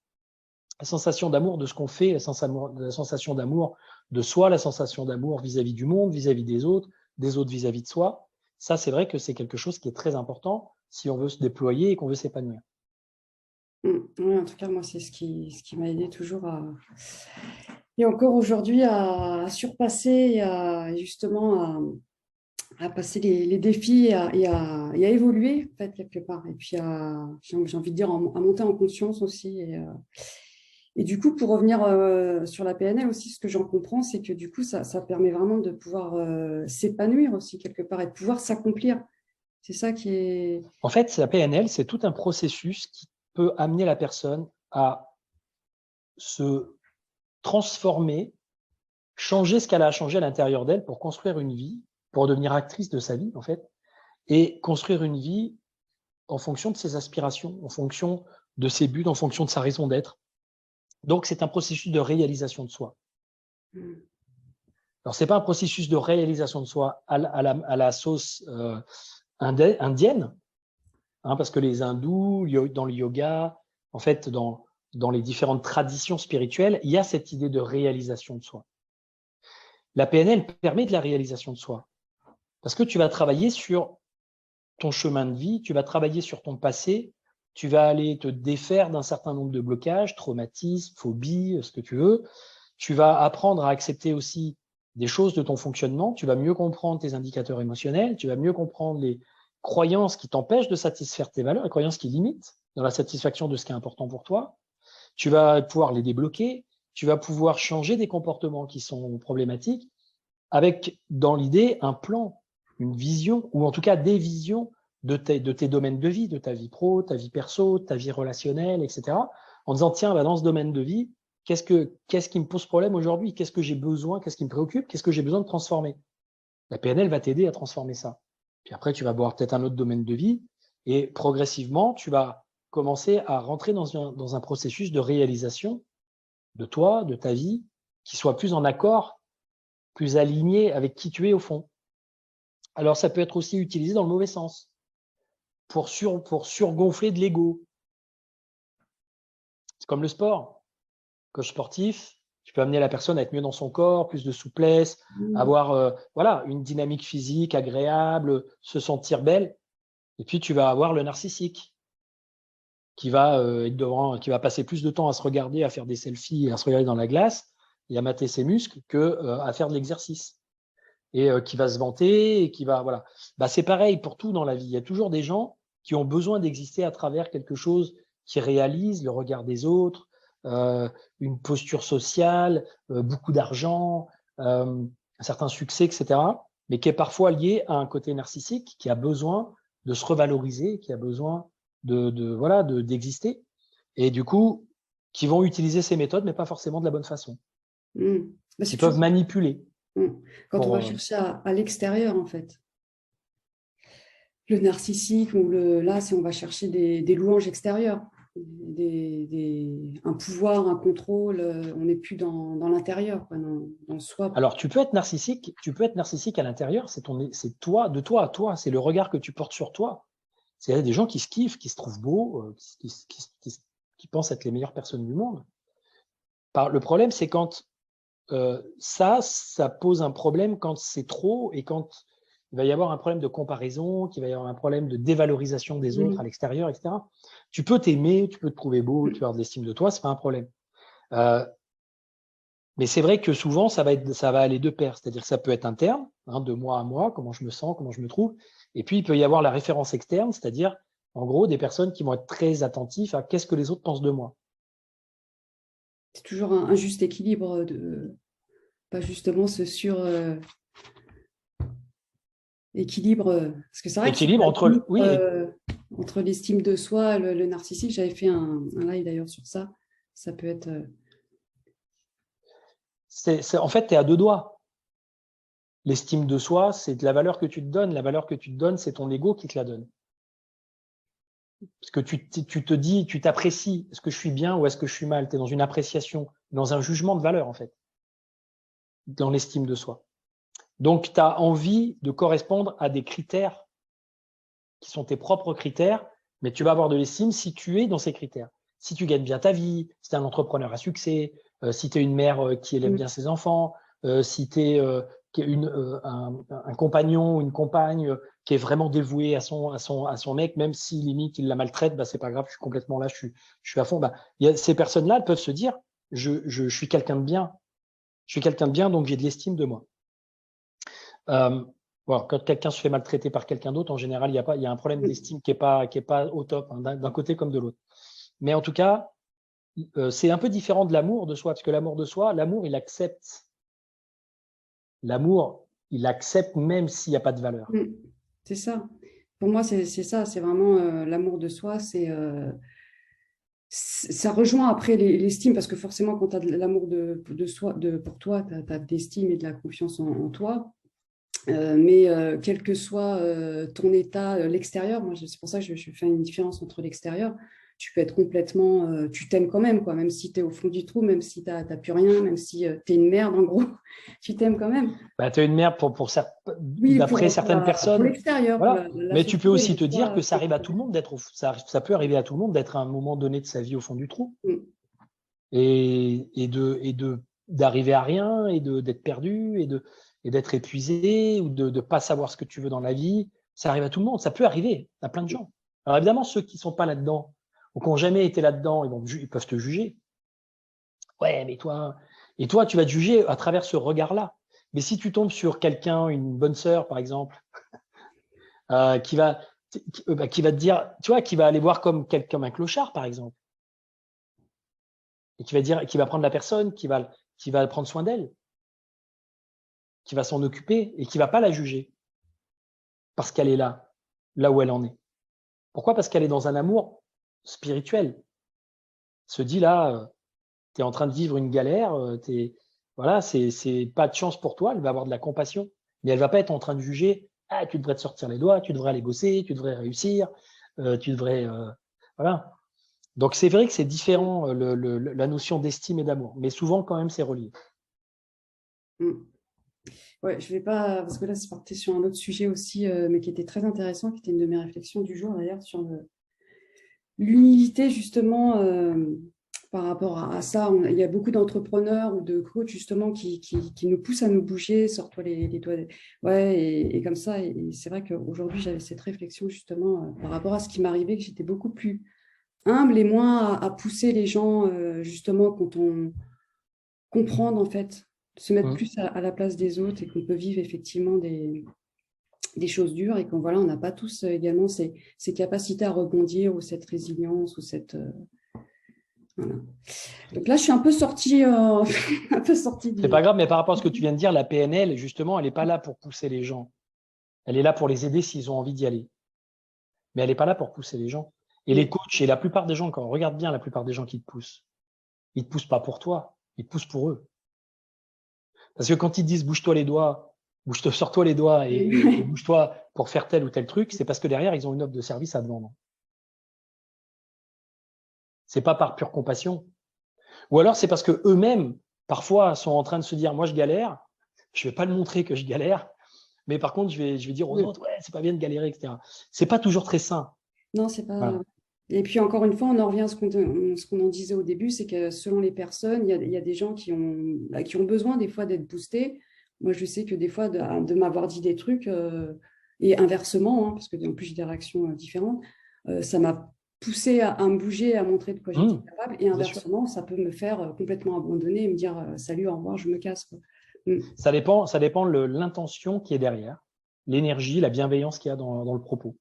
La sensation d'amour de ce qu'on fait, la sensation d'amour de soi, la sensation d'amour vis-à-vis du monde, vis-à-vis des autres vis-à-vis de soi. Ça, c'est vrai que c'est quelque chose qui est très important si on veut se déployer et qu'on veut s'épanouir. Oui, en tout cas, moi, c'est ce qui m'a aidé toujours et encore aujourd'hui à surpasser et justement à passer les défis et à évoluer, en fait, quelque part. Et puis, j'ai envie de dire, à monter en conscience aussi. Et du coup, pour revenir sur la PNL aussi, ce que j'en comprends, c'est que du coup, ça permet vraiment de pouvoir s'épanouir aussi quelque part et de pouvoir s'accomplir. C'est ça qui est… En fait, la PNL, c'est tout un processus peut amener la personne à se transformer, changer ce qu'elle a à changer à l'intérieur d'elle pour construire une vie, pour devenir actrice de sa vie, en fait, et construire une vie en fonction de ses aspirations, en fonction de ses buts, en fonction de sa raison d'être. Donc, c'est un processus de réalisation de soi. Alors, c'est pas un processus de réalisation de soi à la sauce indienne, hein, parce que les hindous, dans le yoga, en fait, dans les différentes traditions spirituelles, il y a cette idée de réalisation de soi. La PNL permet de la réalisation de soi, parce que tu vas travailler sur ton chemin de vie, tu vas travailler sur ton passé, tu vas aller te défaire d'un certain nombre de blocages, traumatismes, phobies, ce que tu veux. Tu vas apprendre à accepter aussi des choses de ton fonctionnement, tu vas mieux comprendre tes indicateurs émotionnels, tu vas mieux comprendre les croyances qui t'empêchent de satisfaire tes valeurs, les croyances qui limitent dans la satisfaction de ce qui est important pour toi. Tu vas pouvoir les débloquer, tu vas pouvoir changer des comportements qui sont problématiques avec, dans l'idée, un plan, une vision, ou en tout cas des visions de tes domaines de vie, de ta vie pro, ta vie perso, ta vie relationnelle, etc. En disant, tiens, bah, dans ce domaine de vie, qu'est-ce qui me pose problème aujourd'hui? Qu'est-ce que j'ai besoin? Qu'est-ce qui me préoccupe? Qu'est-ce que j'ai besoin de transformer? La PNL va t'aider à transformer ça. Puis après, tu vas voir peut-être un autre domaine de vie et progressivement, tu vas commencer à rentrer dans un processus de réalisation de toi, de ta vie, qui soit plus en accord, plus aligné avec qui tu es au fond. Alors, ça peut être aussi utilisé dans le mauvais sens, pour surgonfler de l'ego. C'est comme le sport. Coach sportif, tu peux amener la personne à être mieux dans son corps, plus de souplesse, avoir voilà, une dynamique physique agréable, se sentir belle. Et puis, tu vas avoir le narcissique qui va être devant, qui va passer plus de temps à se regarder, à faire des selfies, à se regarder dans la glace et à mater ses muscles que à faire de l'exercice. Et qui va se vanter et qui va voilà. Bah, c'est pareil pour tout dans la vie. Il y a toujours des gens qui ont besoin d'exister à travers quelque chose qui réalise le regard des autres, une posture sociale, beaucoup d'argent, un certain succès, etc. Mais qui est parfois lié à un côté narcissique qui a besoin de se revaloriser, qui a besoin voilà d'exister. Et du coup, qui vont utiliser ces méthodes, mais pas forcément de la bonne façon. Bah, Qui peuvent manipuler. Quand on va chercher à l'extérieur, en fait. Le narcissique, là, si on va chercher des louanges extérieures, un pouvoir, un contrôle, on n'est plus dans l'intérieur, dans soi. Alors, tu peux être narcissique à l'intérieur, c'est toi, de toi à toi, c'est le regard que tu portes sur toi. C'est des gens qui se kiffent, qui se trouvent beaux, qui pensent être les meilleures personnes du monde. Le problème, c'est quand ça pose un problème quand c'est trop et quand il va y avoir un problème de comparaison, qu'il va y avoir un problème de dévalorisation des autres à l'extérieur, etc. Tu peux t'aimer, tu peux te trouver beau, tu peux avoir de l'estime de toi, c'est pas un problème. Mais c'est vrai que souvent, ça va aller de pair. C'est-à-dire que ça peut être interne, hein, de moi à moi, comment je me sens, comment je me trouve. Et puis, il peut y avoir la référence externe, c'est-à-dire, en gros, des personnes qui vont être très attentifs à qu'est-ce que les autres pensent de moi. C'est toujours un juste équilibre, pas justement ce équilibre. Parce que c'est vrai équilibre entre l'estime de soi, le narcissique. J'avais fait un live d'ailleurs sur ça. Ça peut être... En fait, tu es à deux doigts. L'estime de soi, c'est de la valeur que tu te donnes. La valeur que tu te donnes, c'est ton ego qui te la donne. Parce que tu te dis, tu t'apprécies. Est-ce que je suis bien ou est-ce que je suis mal? Tu es dans une appréciation, dans un jugement de valeur, en fait, dans l'estime de soi. Donc, tu as envie de correspondre à des critères qui sont tes propres critères, mais tu vas avoir de l'estime si tu es dans ces critères. Si tu gagnes bien ta vie, si tu es un entrepreneur à succès, si tu es une mère qui élève bien ses enfants, si tu es un compagnon ou une compagne qui est vraiment dévoué à son mec, même si limite il la maltraite, bah, c'est pas grave, je suis complètement là, je suis à fond. Bah, ces personnes-là, elles peuvent se dire, je suis quelqu'un de bien. Je suis quelqu'un de bien, donc j'ai de l'estime de moi. Bon, quand quelqu'un se fait maltraiter par quelqu'un d'autre, en général, il y a un problème d'estime qui est pas au top, hein, d'un côté comme de l'autre. Mais en tout cas, c'est un peu différent de l'amour de soi, parce que l'amour de soi, l'amour, il accepte. L'amour, il accepte même s'il n'y a pas de valeur. C'est ça. Pour moi, c'est ça. C'est vraiment l'amour de soi. C'est ça rejoint après l'estime, parce que forcément, quand tu as de l'amour de soi, pour toi, tu as de l'estime et de la confiance en toi. Mais quel que soit ton état, l'extérieur, moi c'est pour ça que je fais une différence entre l'extérieur. Tu peux être complètement, tu t'aimes quand même, quoi, même si tu es au fond du trou, même si tu n'as plus rien, même si tu es une merde en gros, tu t'aimes quand même. Bah, tu es une merde Oui, d'après certaines pour personnes. l'extérieur, pour Voilà. la Mais tu peux société, aussi mais te dire toi, que ça arrive à tout le monde ça peut arriver à tout le monde d'être à un moment donné de sa vie au fond du trou d'arriver à rien d'être perdu et d'être épuisé ou de pas savoir ce que tu veux dans la vie. Ça arrive à tout le monde. Ça peut arriver à plein de gens. Alors évidemment, ceux qui sont pas là-dedans ou qui n'ont jamais été là-dedans, ils peuvent te juger. Ouais, mais toi, tu vas te juger à travers ce regard-là. Mais si tu tombes sur quelqu'un, une bonne sœur, par exemple, qui va te dire, tu vois, qui va aller voir comme un clochard, par exemple, et qui va prendre la personne, qui va prendre soin d'elle, qui va s'en occuper et qui va pas la juger parce qu'elle est là où elle en est. Pourquoi? Parce qu'elle est dans un amour spirituel. Se dit là, tu es en train de vivre une galère, voilà, c'est pas de chance pour toi, elle va avoir de la compassion, mais elle va pas être en train de juger, ah, tu devrais te sortir les doigts, tu devrais aller bosser, tu devrais réussir, tu devrais, voilà. Donc c'est vrai que c'est différent la notion d'estime et d'amour, mais souvent quand même c'est relié. Ouais, je vais pas, parce que là, c'est parti sur un autre sujet aussi, mais qui était très intéressant, qui était une de mes réflexions du jour d'ailleurs, sur l'humilité justement par rapport à ça. Il y a beaucoup d'entrepreneurs ou de coachs justement qui nous poussent à nous bouger, sors-toi les doigts. Ouais, et comme ça, et c'est vrai qu'aujourd'hui, j'avais cette réflexion justement par rapport à ce qui m'arrivait, que j'étais beaucoup plus humble et moins à pousser les gens justement quand on comprend en fait, se mettre Mmh. plus à la place des autres et qu'on peut vivre effectivement des choses dures et qu'on voilà, on n'a pas tous également ces capacités à rebondir ou cette résilience ou cette voilà. Donc là, je suis un peu sortie, un peu sortie C'est pas du. grave, mais par rapport à ce que tu viens de dire, la PNL, justement, elle n'est pas là pour pousser les gens. Elle est là pour les aider s'ils ont envie d'y aller. Mais elle n'est pas là pour pousser les gens. Et les coachs, et la plupart des gens, quand on regarde bien la plupart des gens qui te poussent, ils te poussent pas pour toi, ils te poussent pour eux. Parce que quand ils te disent bouge-toi les doigts, sors-toi les doigts et bouge-toi pour faire tel ou tel truc, c'est parce que derrière, ils ont une offre de service à te vendre. C'est pas par pure compassion. Ou alors c'est parce que eux-mêmes, parfois, sont en train de se dire, moi je galère, je vais pas le montrer que je galère, mais par contre, je vais dire aux autres, ouais, c'est pas bien de galérer, etc. C'est pas toujours très sain. Non, c'est pas. Voilà. Et puis encore une fois, on en revient à ce qu'on en disait au début, c'est que selon les personnes, il y a des gens qui ont besoin des fois d'être boostés. Moi, je sais que des fois, de m'avoir dit des trucs, et inversement, hein, parce que en plus j'ai des réactions différentes, ça m'a poussé à me bouger, à montrer de quoi j'étais capable. Et Bien sûr. inversement, ça peut me faire complètement abandonner et me dire salut, au revoir, je me casse, quoi. Ça dépend de l'intention qui est derrière, l'énergie, la bienveillance qu'il y a dans le propos.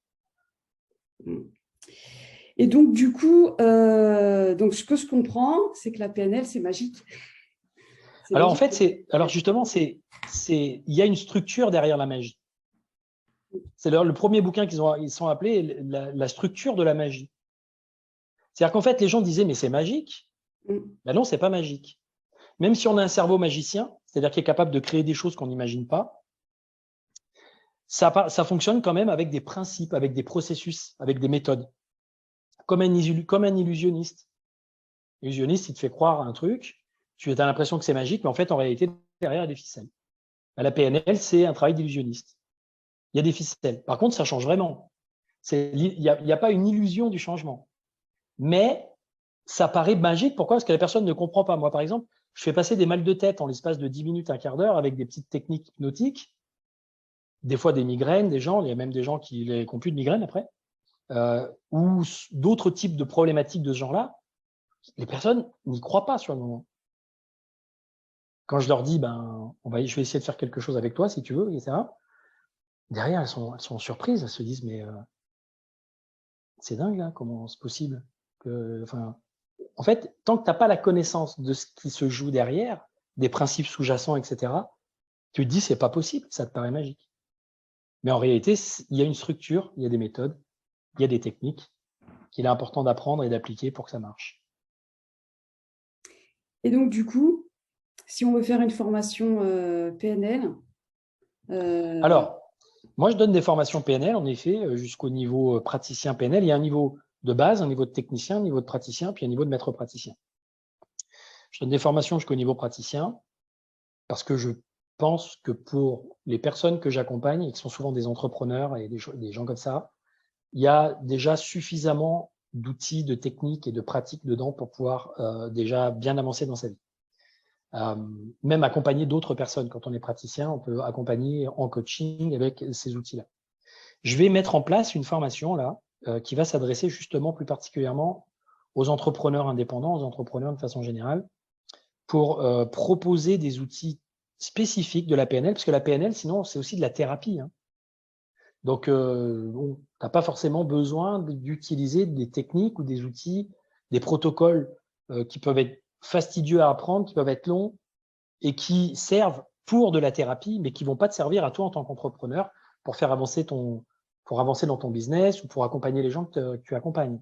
Et donc, du coup, donc, ce que je comprends, c'est que la PNL, c'est magique. Alors en fait, justement, il y a une structure derrière la magie. C'est le premier bouquin ils sont appelés la structure de la magie. C'est-à-dire qu'en fait, les gens disaient, mais c'est magique. Ben non, c'est pas magique. Même si on a un cerveau magicien, c'est-à-dire qui est capable de créer des choses qu'on n'imagine pas, ça fonctionne quand même avec des principes, avec des processus, avec des méthodes. Comme un illusionniste. L'illusionniste, il te fait croire à un truc, tu as l'impression que c'est magique, mais en fait, en réalité, derrière, il y a des ficelles. La PNL, c'est un travail d'illusionniste. Il y a des ficelles. Par contre, ça change vraiment. Il n'y a pas une illusion du changement. Mais ça paraît magique. Pourquoi? Parce que la personne ne comprend pas. Moi, par exemple, je fais passer des mal de tête en l'espace de 10 minutes, un quart d'heure avec des petites techniques hypnotiques. Des fois, des migraines, il y a même des gens qui n'ont plus de migraines après, ou d'autres types de problématiques de ce genre-là. Les personnes n'y croient pas sur le moment. Quand je leur dis, je vais essayer de faire quelque chose avec toi si tu veux, etc. Derrière, elles sont surprises, elles se disent, mais c'est dingue, là, comment c'est possible en fait, tant que tu n'as pas la connaissance de ce qui se joue derrière, des principes sous-jacents, etc., tu te dis, c'est pas possible, ça te paraît magique. Mais en réalité, il y a une structure, il y a des méthodes, il y a des techniques qu'il est important d'apprendre et d'appliquer pour que ça marche. Et donc, du coup, si on veut faire une formation PNL… Alors, moi, je donne des formations PNL, en effet, jusqu'au niveau praticien PNL. Il y a un niveau de base, un niveau de technicien, un niveau de praticien, puis un niveau de maître praticien. Je donne des formations jusqu'au niveau praticien parce que je pense que pour les personnes que j'accompagne, et qui sont souvent des entrepreneurs et des gens comme ça, il y a déjà suffisamment d'outils, de techniques et de pratiques dedans pour pouvoir déjà bien avancer dans sa vie. Même accompagner d'autres personnes. Quand on est praticien, on peut accompagner en coaching avec ces outils-là. Je vais mettre en place une formation là qui va s'adresser justement plus particulièrement aux entrepreneurs indépendants, aux entrepreneurs de façon générale, pour proposer des outils spécifiques de la PNL, parce que la PNL, sinon, c'est aussi de la thérapie. Hein. Donc, bon, tu n'as pas forcément besoin d'utiliser des techniques ou des outils, des protocoles qui peuvent être fastidieux à apprendre, qui peuvent être longs et qui servent pour de la thérapie, mais qui ne vont pas te servir à toi en tant qu'entrepreneur pour faire avancer pour avancer dans ton business ou pour accompagner les gens que tu accompagnes.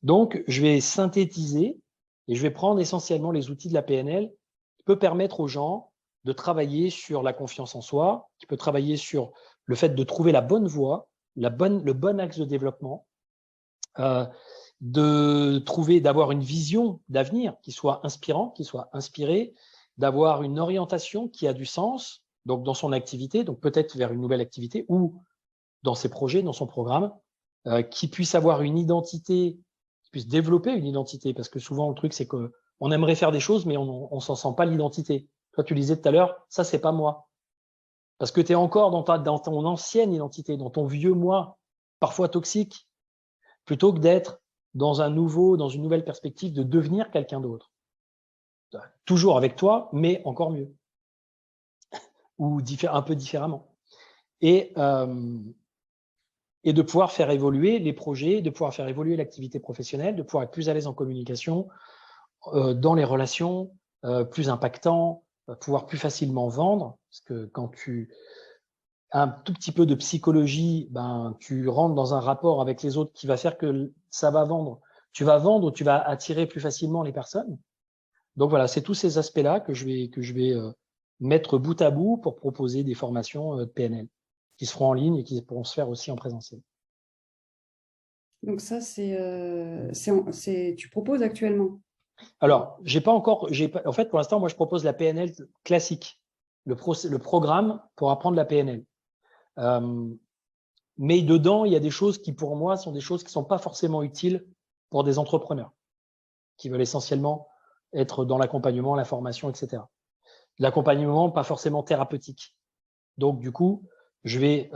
Donc, je vais synthétiser et je vais prendre essentiellement les outils de la PNL qui peut permettre aux gens de travailler sur la confiance en soi, qui peut travailler sur le fait de trouver la bonne voie, le bon axe de développement, d'avoir une vision d'avenir qui soit inspirant, qui soit inspiré, d'avoir une orientation qui a du sens, donc dans son activité, donc peut-être vers une nouvelle activité ou dans ses projets, dans son programme, qui puisse avoir une identité, qui puisse développer une identité, parce que souvent le truc c'est qu'on aimerait faire des choses, mais on ne s'en sent pas l'identité. Toi, tu disais tout à l'heure, ça c'est pas moi, parce que tu es encore dans ton ancienne identité, dans ton vieux moi, parfois toxique, plutôt que d'être dans une nouvelle perspective de devenir quelqu'un d'autre. Toujours avec toi, mais encore mieux. Ou un peu différemment. Et de pouvoir faire évoluer les projets, de pouvoir faire évoluer l'activité professionnelle, de pouvoir être plus à l'aise en communication, dans les relations, plus impactant, pouvoir plus facilement vendre. Parce que quand tu as un tout petit peu de psychologie, tu rentres dans un rapport avec les autres qui va faire que ça va vendre. Tu vas vendre ou tu vas attirer plus facilement les personnes. Donc voilà, c'est tous ces aspects-là que je vais mettre bout à bout pour proposer des formations de PNL qui se feront en ligne et qui pourront se faire aussi en présentiel. Donc ça, tu proposes actuellement? Alors, en fait, pour l'instant, moi, je propose la PNL classique, le programme pour apprendre la PNL. Mais dedans, il y a des choses qui, pour moi, sont des choses qui ne sont pas forcément utiles pour des entrepreneurs qui veulent essentiellement être dans l'accompagnement, la formation, etc. L'accompagnement, pas forcément thérapeutique. Donc, du coup, je vais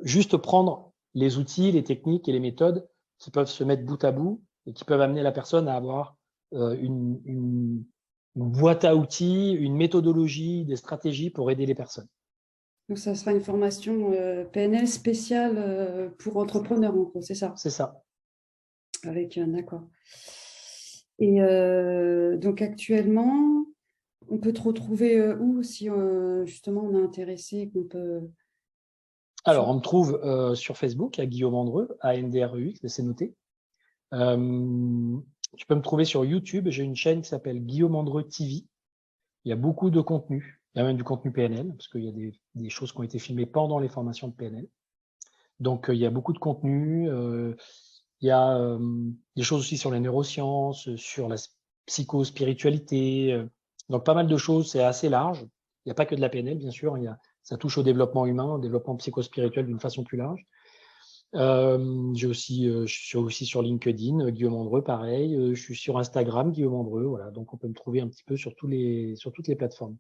juste prendre les outils, les techniques et les méthodes qui peuvent se mettre bout à bout et qui peuvent amener la personne à avoir une boîte à outils, une méthodologie, des stratégies pour aider les personnes. Donc, ça sera une formation PNL spéciale pour entrepreneurs, en gros, c'est ça? C'est ça. Avec un accord. Et donc, actuellement, on peut te retrouver où si justement on est intéressé, qu'on peut… Alors, on me trouve sur Facebook à Guillaume Andreux, ANDREX, c'est noté. Tu peux me trouver sur YouTube. J'ai une chaîne qui s'appelle Guillaume Andreux TV. Il y a beaucoup de contenu. Il y a même du contenu PNL, parce qu'il y a des choses qui ont été filmées pendant les formations de PNL. Donc, il y a beaucoup de contenu. Il y a des choses aussi sur les neurosciences, sur la psychospiritualité. Donc, pas mal de choses. C'est assez large. Il n'y a pas que de la PNL, bien sûr. Ça touche au développement humain, au développement psychospirituel d'une façon plus large. Je suis aussi sur LinkedIn, Guillaume Andreux, pareil. Je suis sur Instagram, Guillaume Andreux. Voilà. Donc, on peut me trouver un petit peu sur toutes les plateformes.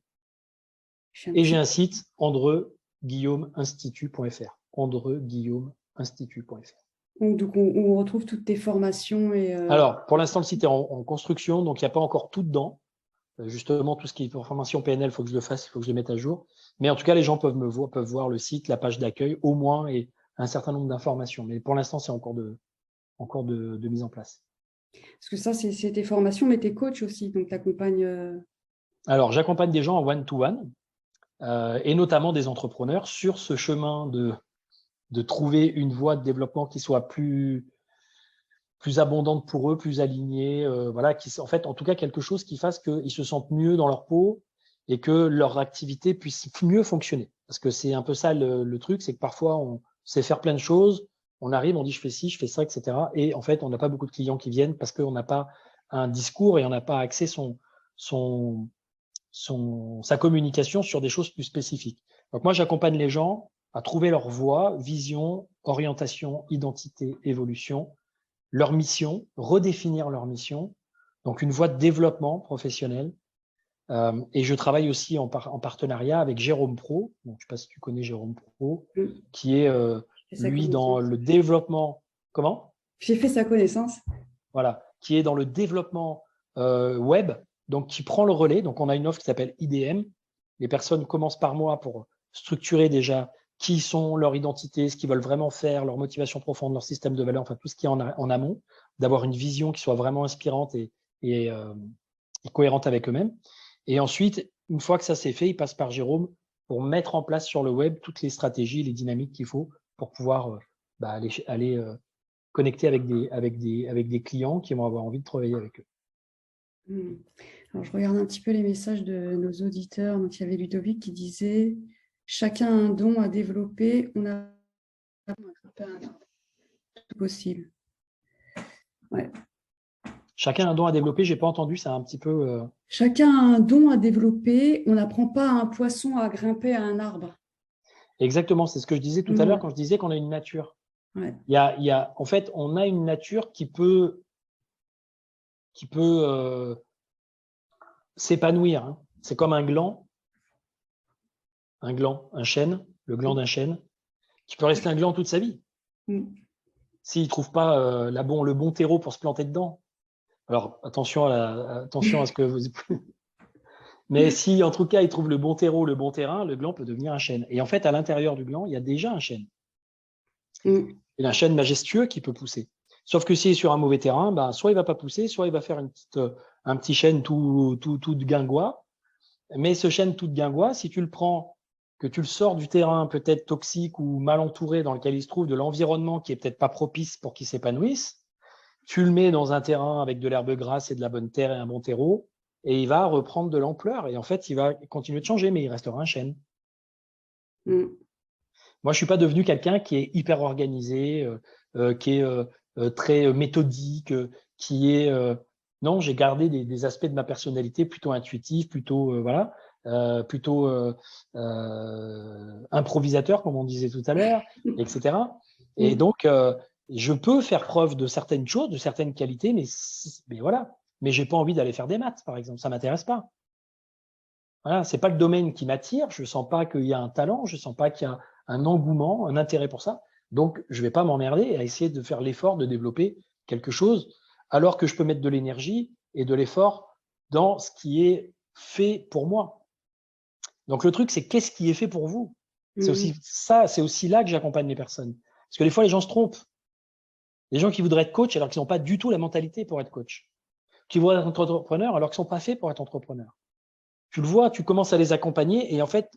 Et j'ai un site, andreuguillaumeinstitut.fr. andreuguillaumeinstitut.fr. Donc, on retrouve toutes tes formations et… Alors, pour l'instant, le site est en construction, donc il n'y a pas encore tout dedans. Justement, tout ce qui est formation PNL, il faut que je le fasse, il faut que je le mette à jour. Mais en tout cas, les gens peuvent voir le site, la page d'accueil, au moins, et un certain nombre d'informations. Mais pour l'instant, c'est encore de mise en place. Parce que ça, c'est tes formations, mais tes coachs aussi, donc tu accompagnes… Alors, j'accompagne des gens en one-to-one, et notamment des entrepreneurs sur ce chemin de trouver une voie de développement qui soit plus plus abondante pour eux, plus alignée, voilà, en fait, en tout cas, quelque chose qui fasse qu'ils se sentent mieux dans leur peau et que leur activité puisse mieux fonctionner. Parce que c'est un peu ça le truc, c'est que parfois, on sait faire plein de choses, on arrive, on dit je fais ci, je fais ça, etc. Et en fait, on n'a pas beaucoup de clients qui viennent parce qu'on n'a pas un discours et on n'a pas axé sa communication sur des choses plus spécifiques. Donc moi, j'accompagne les gens à trouver leur voie, vision, orientation, identité, évolution, leur mission, redéfinir leur mission, donc une voie de développement professionnel. Et je travaille aussi en partenariat avec Jérôme Pro, donc, je ne sais pas si tu connais Jérôme Pro, qui est lui dans le développement. Comment? J'ai fait sa connaissance. Voilà, qui est dans le développement web, donc qui prend le relais. Donc on a une offre qui s'appelle IDM. Les personnes commencent par moi pour structurer déjà qui sont, leur identité, ce qu'ils veulent vraiment faire, leur motivation profonde, leur système de valeurs, enfin tout ce qui est en amont, d'avoir une vision qui soit vraiment inspirante et cohérente avec eux-mêmes. Et ensuite, une fois que ça s'est fait, ils passent par Jérôme pour mettre en place sur le web toutes les stratégies, les dynamiques qu'il faut pour pouvoir aller connecter avec des clients qui vont avoir envie de travailler avec eux. Alors, je regarde un petit peu les messages de nos auditeurs. Donc, il y avait Ludovic qui disait « Chacun a un don à développer, on a tout possible. » Ouais. Chacun a un don à développer, j'ai pas entendu, c'est un petit peu… Chacun a un don à développer, on n'apprend pas à un poisson à grimper à un arbre. Exactement, c'est ce que je disais tout à l'heure quand je disais qu'on a une nature. Ouais. En fait, on a une nature qui peut s'épanouir. Hein. C'est comme un gland, un chêne, le gland d'un chêne, qui peut rester un gland toute sa vie. S'il ne trouve pas le bon terreau pour se planter dedans. Alors, attention à ce que vous… Mais si, en tout cas, il trouve le bon terreau, le bon terrain, le gland peut devenir un chêne. Et en fait, à l'intérieur du gland, il y a déjà un chêne. Il y a un chêne majestueux qui peut pousser. Sauf que s'il est sur un mauvais terrain, soit il ne va pas pousser, soit il va faire un petit chêne tout guingois. Mais ce chêne tout guingois, si tu le prends, que tu le sors du terrain peut-être toxique ou mal entouré dans lequel il se trouve, de l'environnement qui est peut-être pas propice pour qu'il s'épanouisse, tu le mets dans un terrain avec de l'herbe grasse et de la bonne terre et un bon terreau, et il va reprendre de l'ampleur. Et en fait, il va continuer de changer, mais il restera un chêne. Moi, je ne suis pas devenu quelqu'un qui est hyper organisé, qui est très méthodique, qui est… non, j'ai gardé des aspects de ma personnalité plutôt intuitifs, plutôt improvisateur, comme on disait tout à l'heure, etc. Et donc, je peux faire preuve de certaines choses, de certaines qualités, mais voilà. Mais j'ai pas envie d'aller faire des maths, par exemple. Ça m'intéresse pas. Voilà, c'est pas le domaine qui m'attire. Je sens pas qu'il y a un talent. Je sens pas qu'il y a un engouement, un intérêt pour ça. Donc, je vais pas m'emmerder à essayer de faire l'effort de développer quelque chose, alors que je peux mettre de l'énergie et de l'effort dans ce qui est fait pour moi. Donc, le truc, c'est qu'est-ce qui est fait pour vous? C'est aussi ça, c'est aussi là que j'accompagne les personnes. Parce que des fois, les gens se trompent. Les gens qui voudraient être coach alors qu'ils n'ont pas du tout la mentalité pour être coach. Qui voudraient être entrepreneurs alors qu'ils ne sont pas faits pour être entrepreneurs. Tu le vois, tu commences à les accompagner et en fait,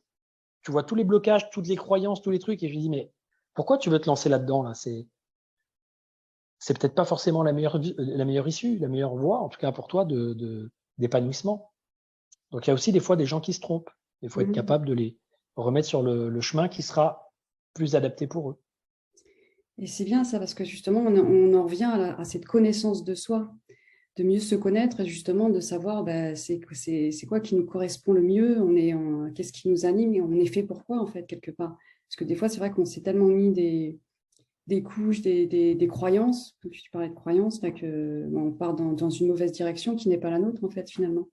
tu vois tous les blocages, toutes les croyances, tous les trucs et je lui dis mais pourquoi tu veux te lancer là-dedans là, c'est peut-être pas forcément la meilleure issue, la meilleure voie, en tout cas pour toi, d'épanouissement. Donc, il y a aussi des fois des gens qui se trompent. Il faut être capable de les remettre sur le chemin qui sera plus adapté pour eux. Et c'est bien ça, parce que justement, on en revient à cette connaissance de soi, de mieux se connaître et justement de savoir c'est quoi qui nous correspond le mieux, qu'est-ce qui nous anime et on est fait pour quoi, en fait, quelque part. Parce que des fois, c'est vrai qu'on s'est tellement mis des couches, des croyances, comme tu parlais de croyances, on part dans une mauvaise direction qui n'est pas la nôtre, en fait, finalement.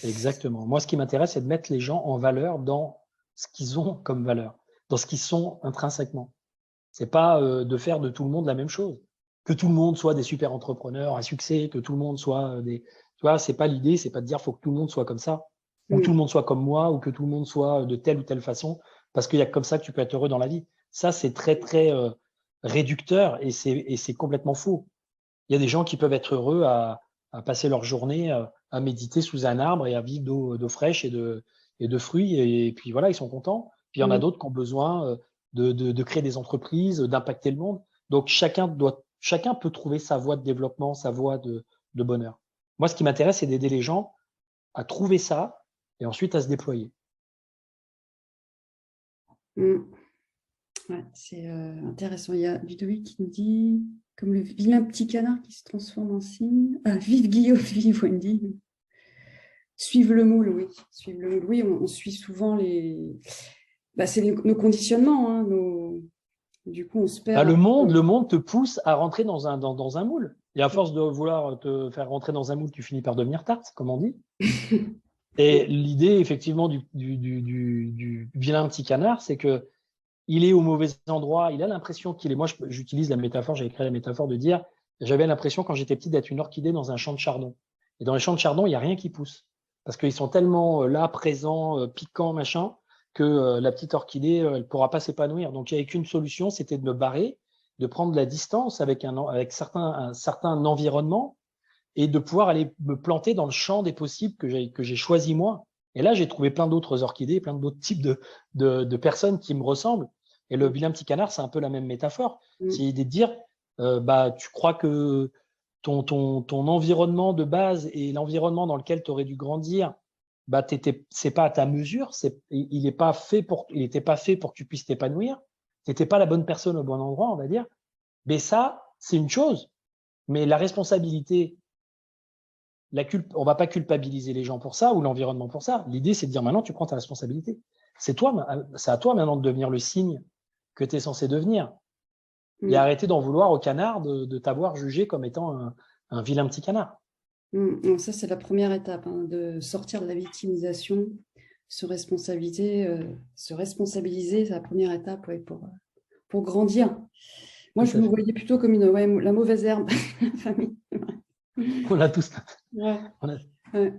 Exactement. Moi, ce qui m'intéresse, c'est de mettre les gens en valeur dans ce qu'ils ont comme valeur, dans ce qu'ils sont intrinsèquement. C'est pas de faire de tout le monde la même chose. Que tout le monde soit des super entrepreneurs à succès, que tout le monde soit des… Tu vois, c'est pas l'idée, c'est pas de dire faut que tout le monde soit comme ça, ou tout le monde soit comme moi, ou que tout le monde soit de telle ou telle façon, parce qu'il y a comme ça que tu peux être heureux dans la vie. Ça, c'est très, très réducteur et c'est complètement faux. Il y a des gens qui peuvent être heureux à passer leur journée à méditer sous un arbre et à vivre d'eau fraîche et de fruits, et puis voilà, ils sont contents. Puis il y en a d'autres qui ont besoin de créer des entreprises, d'impacter le monde. Donc, chacun doit chacun peut trouver sa voie de développement, sa voie de bonheur. Moi, ce qui m'intéresse, c'est d'aider les gens à trouver ça et ensuite à se déployer. Ouais, c'est intéressant. Il y a Ludovic qui nous dit, comme le vilain petit canard qui se transforme en cygne. Ah, vive Guillaume, vive Wendy. Suivre le moule, oui. Suivre le moule, oui, on suit souvent c'est nos conditionnements. Hein, du coup, on se perd. Le monde te pousse à rentrer dans un moule. Et à force de vouloir te faire rentrer dans un moule, tu finis par devenir tarte, comme on dit. Et l'idée, effectivement, du vilain petit canard, c'est que il est au mauvais endroit. Il a l'impression qu'il est. Moi, j'utilise la métaphore, j'ai créé la métaphore de dire, j'avais l'impression quand j'étais petit d'être une orchidée dans un champ de chardon. Et dans les champs de chardon, il n'y a rien qui pousse. Parce qu'ils sont tellement là, présents, piquants, machin, que la petite orchidée, elle ne pourra pas s'épanouir. Donc, il n'y avait qu'une solution, c'était de me barrer, de prendre de la distance avec un certain environnement et de pouvoir aller me planter dans le champ des possibles que j'ai choisi moi. Et là, j'ai trouvé plein d'autres orchidées, plein d'autres types de personnes qui me ressemblent. Et le vilain petit canard, c'est un peu la même métaphore. C'est de dire, tu crois que ton environnement de base et l'environnement dans lequel tu aurais dû grandir, c'est pas à ta mesure, il n'était pas fait pour que tu puisses t'épanouir. Tu n'étais pas la bonne personne au bon endroit, on va dire. Mais ça, c'est une chose. Mais la responsabilité, on va pas culpabiliser les gens pour ça ou l'environnement pour ça. L'idée, c'est de dire maintenant, tu prends ta responsabilité. C'est à toi maintenant de devenir le signe que tu es censé devenir. Et arrêter d'en vouloir au canard de t'avoir jugé comme étant un vilain petit canard. Donc ça, c'est la première étape, hein, de sortir de la victimisation, se responsabiliser, c'est la première étape, ouais, pour grandir. Moi, je me voyais plutôt comme la mauvaise herbe de la famille. On l'a tous. Ouais. Ouais.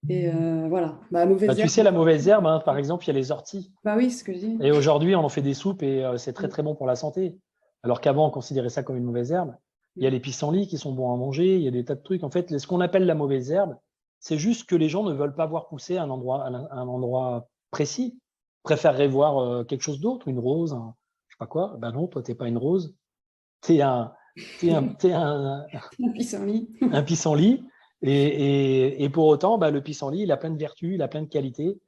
Et voilà. Mauvaise herbe. Tu sais, la mauvaise herbe, hein, par exemple, il y a les orties. Oui, c'est ce que je dis. Et aujourd'hui, on en fait des soupes et c'est très, très bon pour la santé. Alors qu'avant, on considérait ça comme une mauvaise herbe. Il y a les pissenlits qui sont bons à manger, il y a des tas de trucs. En fait, ce qu'on appelle la mauvaise herbe, c'est juste que les gens ne veulent pas voir pousser à un endroit précis. Ils préféreraient voir quelque chose d'autre, une rose, je sais pas quoi. Ben non, toi, t'es pas une rose. T'es un pissenlit. Un pissenlit. Et pour autant, le pissenlit, il a plein de vertus, il a plein de qualités.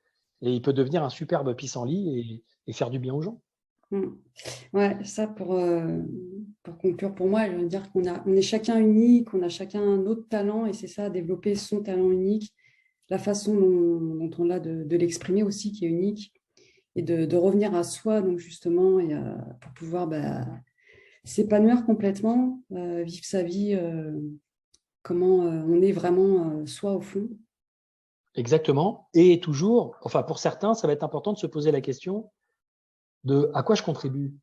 Et il peut devenir un superbe pissenlit et faire du bien aux gens. Ouais, ça pour conclure pour moi, je veux dire on est chacun unique, on a chacun notre talent et c'est ça, développer son talent unique, la façon dont on a de l'exprimer aussi qui est unique et de revenir à soi, donc justement, et pour pouvoir s'épanouir complètement, vivre sa vie, comment on est vraiment soi au fond. Exactement. Et toujours, enfin pour certains, ça va être important de se poser la question de à quoi je contribue,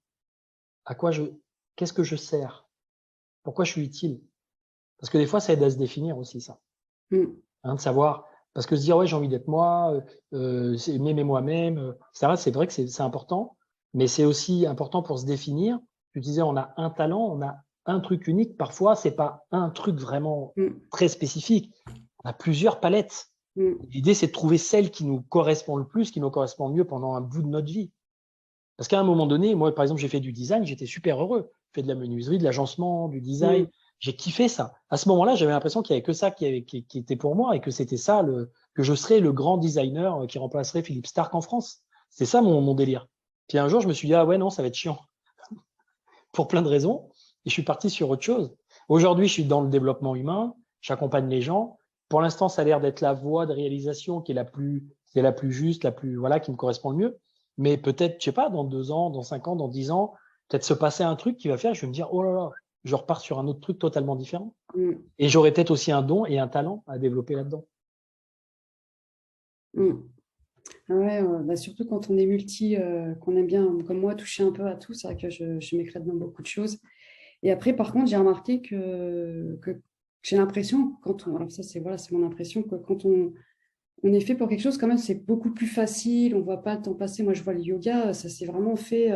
qu'est-ce que je sers, pourquoi je suis utile. Parce que des fois, ça aide à se définir aussi ça. De savoir, parce que se dire ouais j'ai envie d'être moi, m'aimer moi-même, etc. C'est vrai que c'est important, mais c'est aussi important pour se définir. Tu disais on a un talent, on a un truc unique. Parfois c'est pas un truc vraiment très spécifique. On a plusieurs palettes. L'idée c'est de trouver celle qui nous correspond le plus, qui nous correspond le mieux pendant un bout de notre vie. Parce qu'à un moment donné, moi par exemple j'ai fait du design, j'étais super heureux. J'ai fait de la menuiserie, de l'agencement, du design. J'ai kiffé ça. À ce moment-là, j'avais l'impression qu'il n'y avait que ça qui était pour moi et que c'était ça, que je serais le grand designer qui remplacerait Philippe Stark en France. C'est ça mon délire. Puis un jour, je me suis dit, ah ouais, non, ça va être chiant. Pour plein de raisons. Et je suis parti sur autre chose. Aujourd'hui, je suis dans le développement humain. J'accompagne les gens. Pour l'instant, ça a l'air d'être la voie de réalisation qui est la plus juste, qui me correspond le mieux. Mais peut-être, je sais pas, dans 2 ans, dans 5 ans, dans 10 ans, peut-être se passer un truc qui va faire, je vais me dire, oh là là, je repars sur un autre truc totalement différent. Et j'aurais peut-être aussi un don et un talent à développer là-dedans. Ouais, surtout quand on est qu'on aime bien, comme moi, toucher un peu à tout, c'est vrai que je m'éclate dans beaucoup de choses. Et après, par contre, j'ai remarqué que j'ai l'impression, alors ça c'est mon impression, que quand on est fait pour quelque chose, quand même, c'est beaucoup plus facile, on ne voit pas le temps passer. Moi, je vois le yoga, ça s'est vraiment fait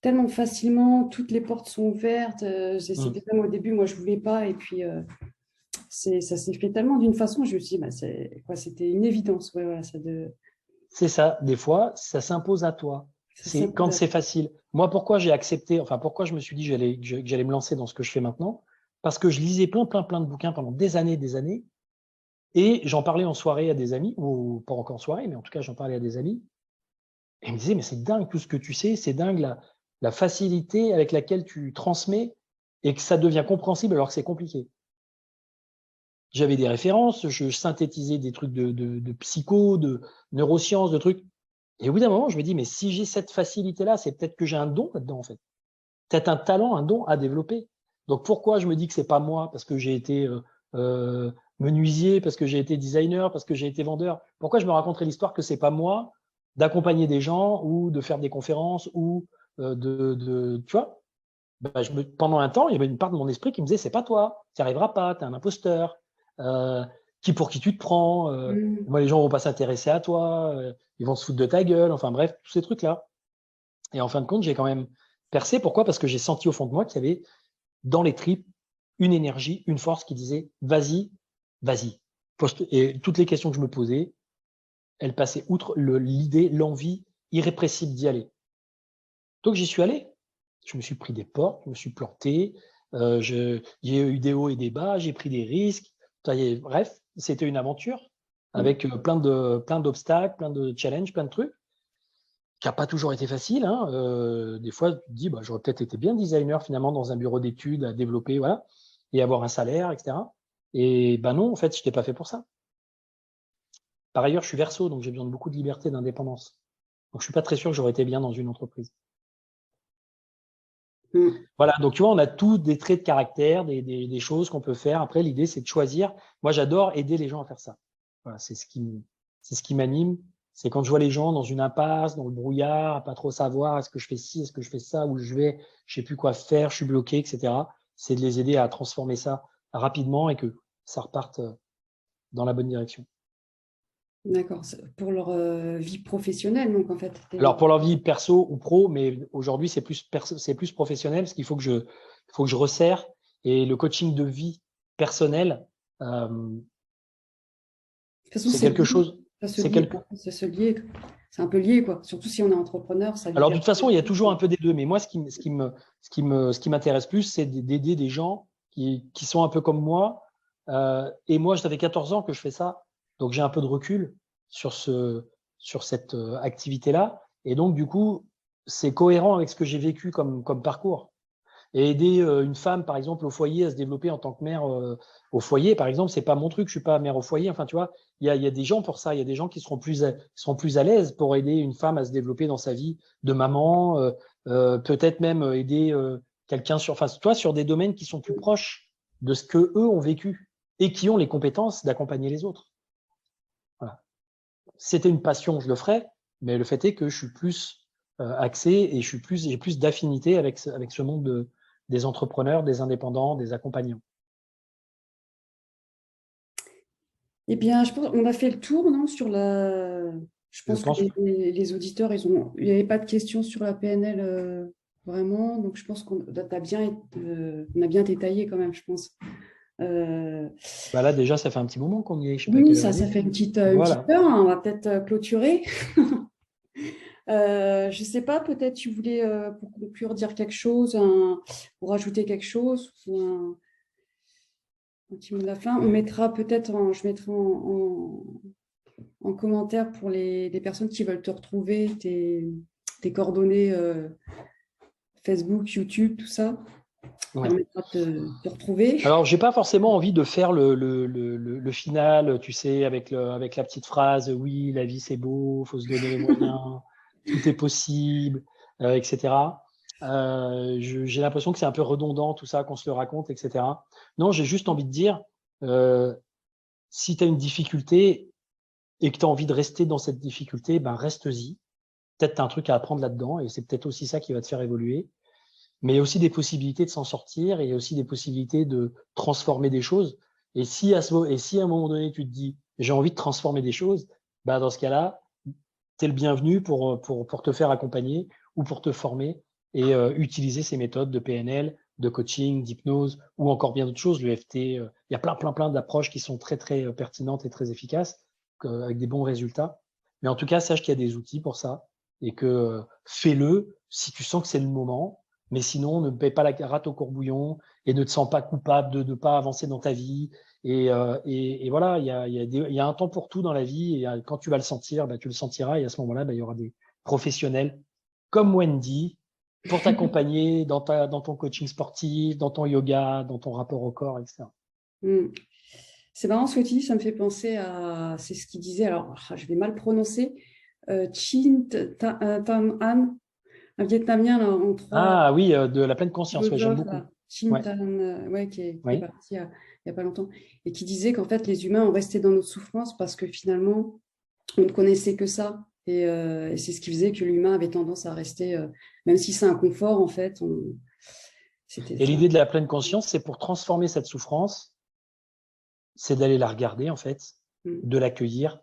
tellement facilement, toutes les portes sont ouvertes. C'était même au début, moi je voulais pas, et puis ça s'est fait tellement d'une façon, je me suis dit, c'était une évidence. Ouais, voilà, C'est ça, des fois, ça s'impose à toi. C'est quand c'est facile. Moi, pourquoi j'ai accepté, enfin, pourquoi je me suis dit que j'allais me lancer dans ce que je fais maintenant? Parce que je lisais plein de bouquins pendant des années, et j'en parlais en soirée à des amis, ou pas encore en soirée, mais en tout cas, j'en parlais à des amis, et ils me disaient, mais c'est dingue tout ce que tu sais, c'est dingue la facilité avec laquelle tu transmets et que ça devient compréhensible alors que c'est compliqué. J'avais des références, je synthétisais des trucs de psycho, de neurosciences, de trucs. Et au bout d'un moment, je me dis, mais si j'ai cette facilité-là, c'est peut-être que j'ai un don là-dedans, en fait. Peut-être un talent, un don à développer. Donc, pourquoi je me dis que c'est pas moi? Parce que j'ai été menuisier, parce que j'ai été designer, parce que j'ai été vendeur. Pourquoi je me raconterais l'histoire que c'est pas moi d'accompagner des gens ou de faire des conférences ou tu vois? Ben, pendant un temps, il y avait une part de mon esprit qui me disait, c'est pas toi, tu n'y arriveras pas, tu es un imposteur. Euh, pour qui tu te prends? Moi, les gens vont pas s'intéresser à toi, ils vont se foutre de ta gueule. Enfin bref, tous ces trucs-là. Et en fin de compte, j'ai quand même percé. Pourquoi? Parce que j'ai senti au fond de moi qu'il y avait dans les tripes une énergie, une force qui disait vas-y, vas-y. Et toutes les questions que je me posais, elles passaient outre l'idée, l'envie irrépressible d'y aller. Donc j'y suis allé. Je me suis pris des portes, je me suis planté, j'ai eu des hauts et des bas, j'ai pris des risques. Bref, c'était une aventure avec plein d'obstacles, plein de challenges, plein de trucs, qui n'a pas toujours été facile. Hein. Des fois, tu te dis, bah, j'aurais peut-être été bien designer finalement dans un bureau d'études à développer, voilà, et avoir un salaire, etc. Et ben non, en fait, je n'étais pas fait pour ça. Par ailleurs, je suis Verseau, donc j'ai besoin de beaucoup de liberté, d'indépendance. Donc je suis pas très sûr que j'aurais été bien dans une entreprise. Voilà, donc tu vois, on a tous des traits de caractère, des choses qu'on peut faire. Après, l'idée, c'est de choisir. Moi, j'adore aider les gens à faire ça. Voilà, c'est ce qui m'anime. C'est quand je vois les gens dans une impasse, dans le brouillard, à pas trop savoir est-ce que je fais ci, est-ce que je fais ça, où je vais, je sais plus quoi faire, je suis bloqué, etc. C'est de les aider à transformer ça rapidement et que ça reparte dans la bonne direction. D'accord, pour leur vie professionnelle, donc en fait. Alors pour leur vie perso ou pro, mais aujourd'hui c'est plus professionnel parce qu'il faut que je resserre, et le coaching de vie personnelle, c'est quelque chose. C'est un peu lié, quoi. Surtout si on est entrepreneur, ça. Alors de toute façon, il y a toujours un peu des deux, mais moi ce qui m'intéresse plus, c'est d'aider des gens qui sont un peu comme moi. Et moi, ça fait 14 ans que je fais ça, donc j'ai un peu de recul sur cette activité-là. Et donc, du coup, c'est cohérent avec ce que j'ai vécu comme parcours. Et aider une femme, par exemple, au foyer à se développer en tant que mère au foyer, par exemple, c'est pas mon truc. Je suis pas mère au foyer. Enfin, tu vois, il y a des gens pour ça. Il y a des gens qui seront plus à l'aise pour aider une femme à se développer dans sa vie de maman, peut-être même aider quelqu'un sur des domaines qui sont plus proches de ce que eux ont vécu et qui ont les compétences d'accompagner les autres. Voilà. C'était une passion, je le ferais, mais le fait est que je suis plus axé et j'ai plus d'affinité avec ce monde des entrepreneurs, des indépendants, des accompagnants. Eh bien, je pense qu'on a fait le tour, non, sur la. Je pense que les auditeurs, il n'y avait pas de questions sur la PNL vraiment, donc je pense qu'on a bien détaillé quand même, je pense. Bah là, déjà, ça fait un petit moment qu'on y est. Je sais pas Oui, quelle heure ça il est. fait une petite Voilà. heure, hein, on va peut-être clôturer. Je ne sais pas, peut-être tu voulais, pour conclure, dire quelque chose, ou rajouter quelque chose, ou un petit mot de la fin. Je mettrai en commentaire pour les personnes qui veulent te retrouver, tes coordonnées Facebook, YouTube, tout ça. Ouais. Permettra de te retrouver. Alors, j'ai pas forcément envie de faire le final, tu sais, avec la petite phrase, oui, la vie c'est beau, faut se donner les moyens, tout est possible, etc. J'ai l'impression que c'est un peu redondant tout ça, qu'on se le raconte, etc. Non, j'ai juste envie de dire, si tu as une difficulté et que tu as envie de rester dans cette difficulté, ben reste-y. Peut-être tu as un truc à apprendre là-dedans et c'est peut-être aussi ça qui va te faire évoluer. Mais il y a aussi des possibilités de s'en sortir, et il y a aussi des possibilités de transformer des choses. Et si à un moment donné, tu te dis, j'ai envie de transformer des choses, bah, dans ce cas-là, tu es le bienvenu pour te faire accompagner ou pour te former et utiliser ces méthodes de PNL, de coaching, d'hypnose ou encore bien d'autres choses, l'EFT. Il y a plein d'approches qui sont très, très pertinentes et très efficaces avec des bons résultats. Mais en tout cas, sache qu'il y a des outils pour ça et que fais-le si tu sens que c'est le moment, mais sinon, ne paie pas la rate au courbouillon et ne te sens pas coupable de ne pas avancer dans ta vie. Et voilà, il y a un temps pour tout dans la vie, et quand tu vas le sentir, tu le sentiras, et à ce moment-là, il y aura des professionnels comme Wendy pour t'accompagner dans ton coaching sportif, dans ton yoga, dans ton rapport au corps, etc. C'est marrant ce que tu dis, ça me fait penser à, c'est ce qu'il disait, alors je vais mal prononcer, Chin Tam An, un Vietnamien là, en 3 Ah oui, de la pleine conscience, ouais, j'aime philosophes, beaucoup. là. Chin Ouais, Tam, ouais, qui est oui. parti il n'y a pas longtemps, et qui disait qu'en fait les humains ont resté dans notre souffrance parce que finalement on ne connaissait que ça. Et c'est ce qui faisait que l'humain avait tendance à rester, même si c'est un confort, en fait, c'était Et ça. l'idée de la pleine conscience, c'est pour transformer cette souffrance, c'est d'aller la regarder, en fait, de l'accueillir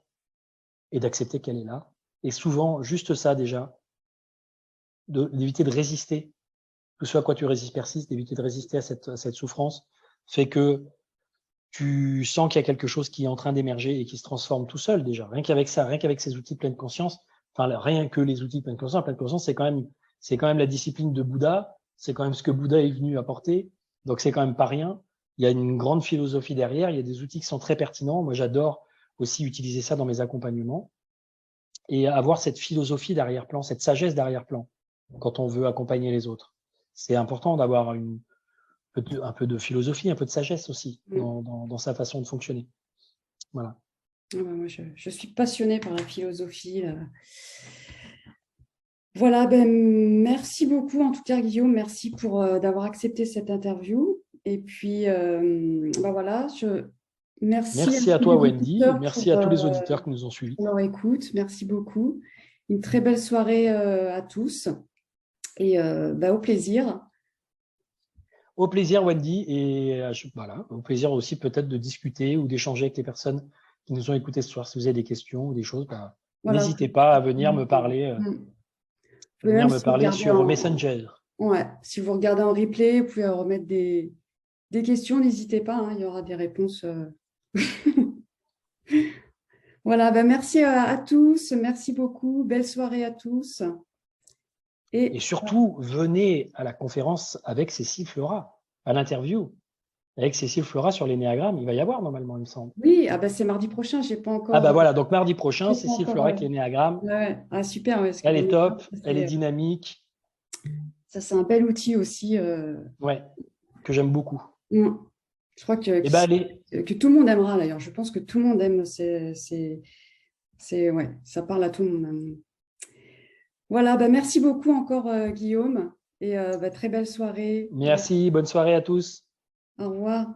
et d'accepter qu'elle est là. Et souvent, juste ça déjà, d'éviter de résister, tout ce à quoi tu résistes persiste, d'éviter de résister à cette souffrance, fait que tu sens qu'il y a quelque chose qui est en train d'émerger et qui se transforme tout seul déjà. Rien qu'avec ça, rien qu'avec ces outils de pleine conscience, enfin rien que les outils de pleine conscience, c'est quand même la discipline de Bouddha, c'est quand même ce que Bouddha est venu apporter, donc c'est quand même pas rien. Il y a une grande philosophie derrière, il y a des outils qui sont très pertinents. Moi, j'adore aussi utiliser ça dans mes accompagnements et avoir cette philosophie d'arrière-plan, cette sagesse d'arrière-plan quand on veut accompagner les autres. C'est important d'avoir un peu de philosophie, un peu de sagesse aussi dans sa façon de fonctionner. Voilà. Moi, je suis passionnée par la philosophie. Là. Voilà, merci beaucoup en tout cas Guillaume, merci pour d'avoir accepté cette interview. Et puis voilà, Merci à à tous toi les Wendy, auditeurs merci à tous les auditeurs qui nous ont suivis. pour leur écoute, merci beaucoup. Une très belle soirée à tous et au plaisir. Au plaisir Wendy, et voilà, au plaisir aussi peut-être de discuter ou d'échanger avec les personnes qui nous ont écoutés ce soir. Si vous avez des questions ou des choses, Voilà, n'hésitez pas à venir me parler, même si vous regardez sur Messenger. Ouais, si vous regardez en replay, vous pouvez remettre des questions, n'hésitez pas, hein, il y aura des réponses. Voilà, merci à tous, merci beaucoup, belle soirée à tous. Et surtout, venez à la conférence avec Cécile Fleurat, à l'interview avec Cécile Fleurat sur l'énéagramme. Il va y avoir normalement, il me semble. Oui, c'est mardi prochain, je n'ai pas encore. Voilà, donc mardi prochain, Cécile Fleurat avec l'énéagramme. Ouais. Ah, super. Ouais, Elle est top, elle est dynamique. Ça, c'est un bel outil aussi. Ouais, que j'aime beaucoup. Je crois que tout le monde aimera d'ailleurs. Je pense que tout le monde aime. Ouais, ça parle à tout le monde. Voilà, merci beaucoup encore Guillaume et très belle soirée. Merci, bonne soirée à tous. Au revoir.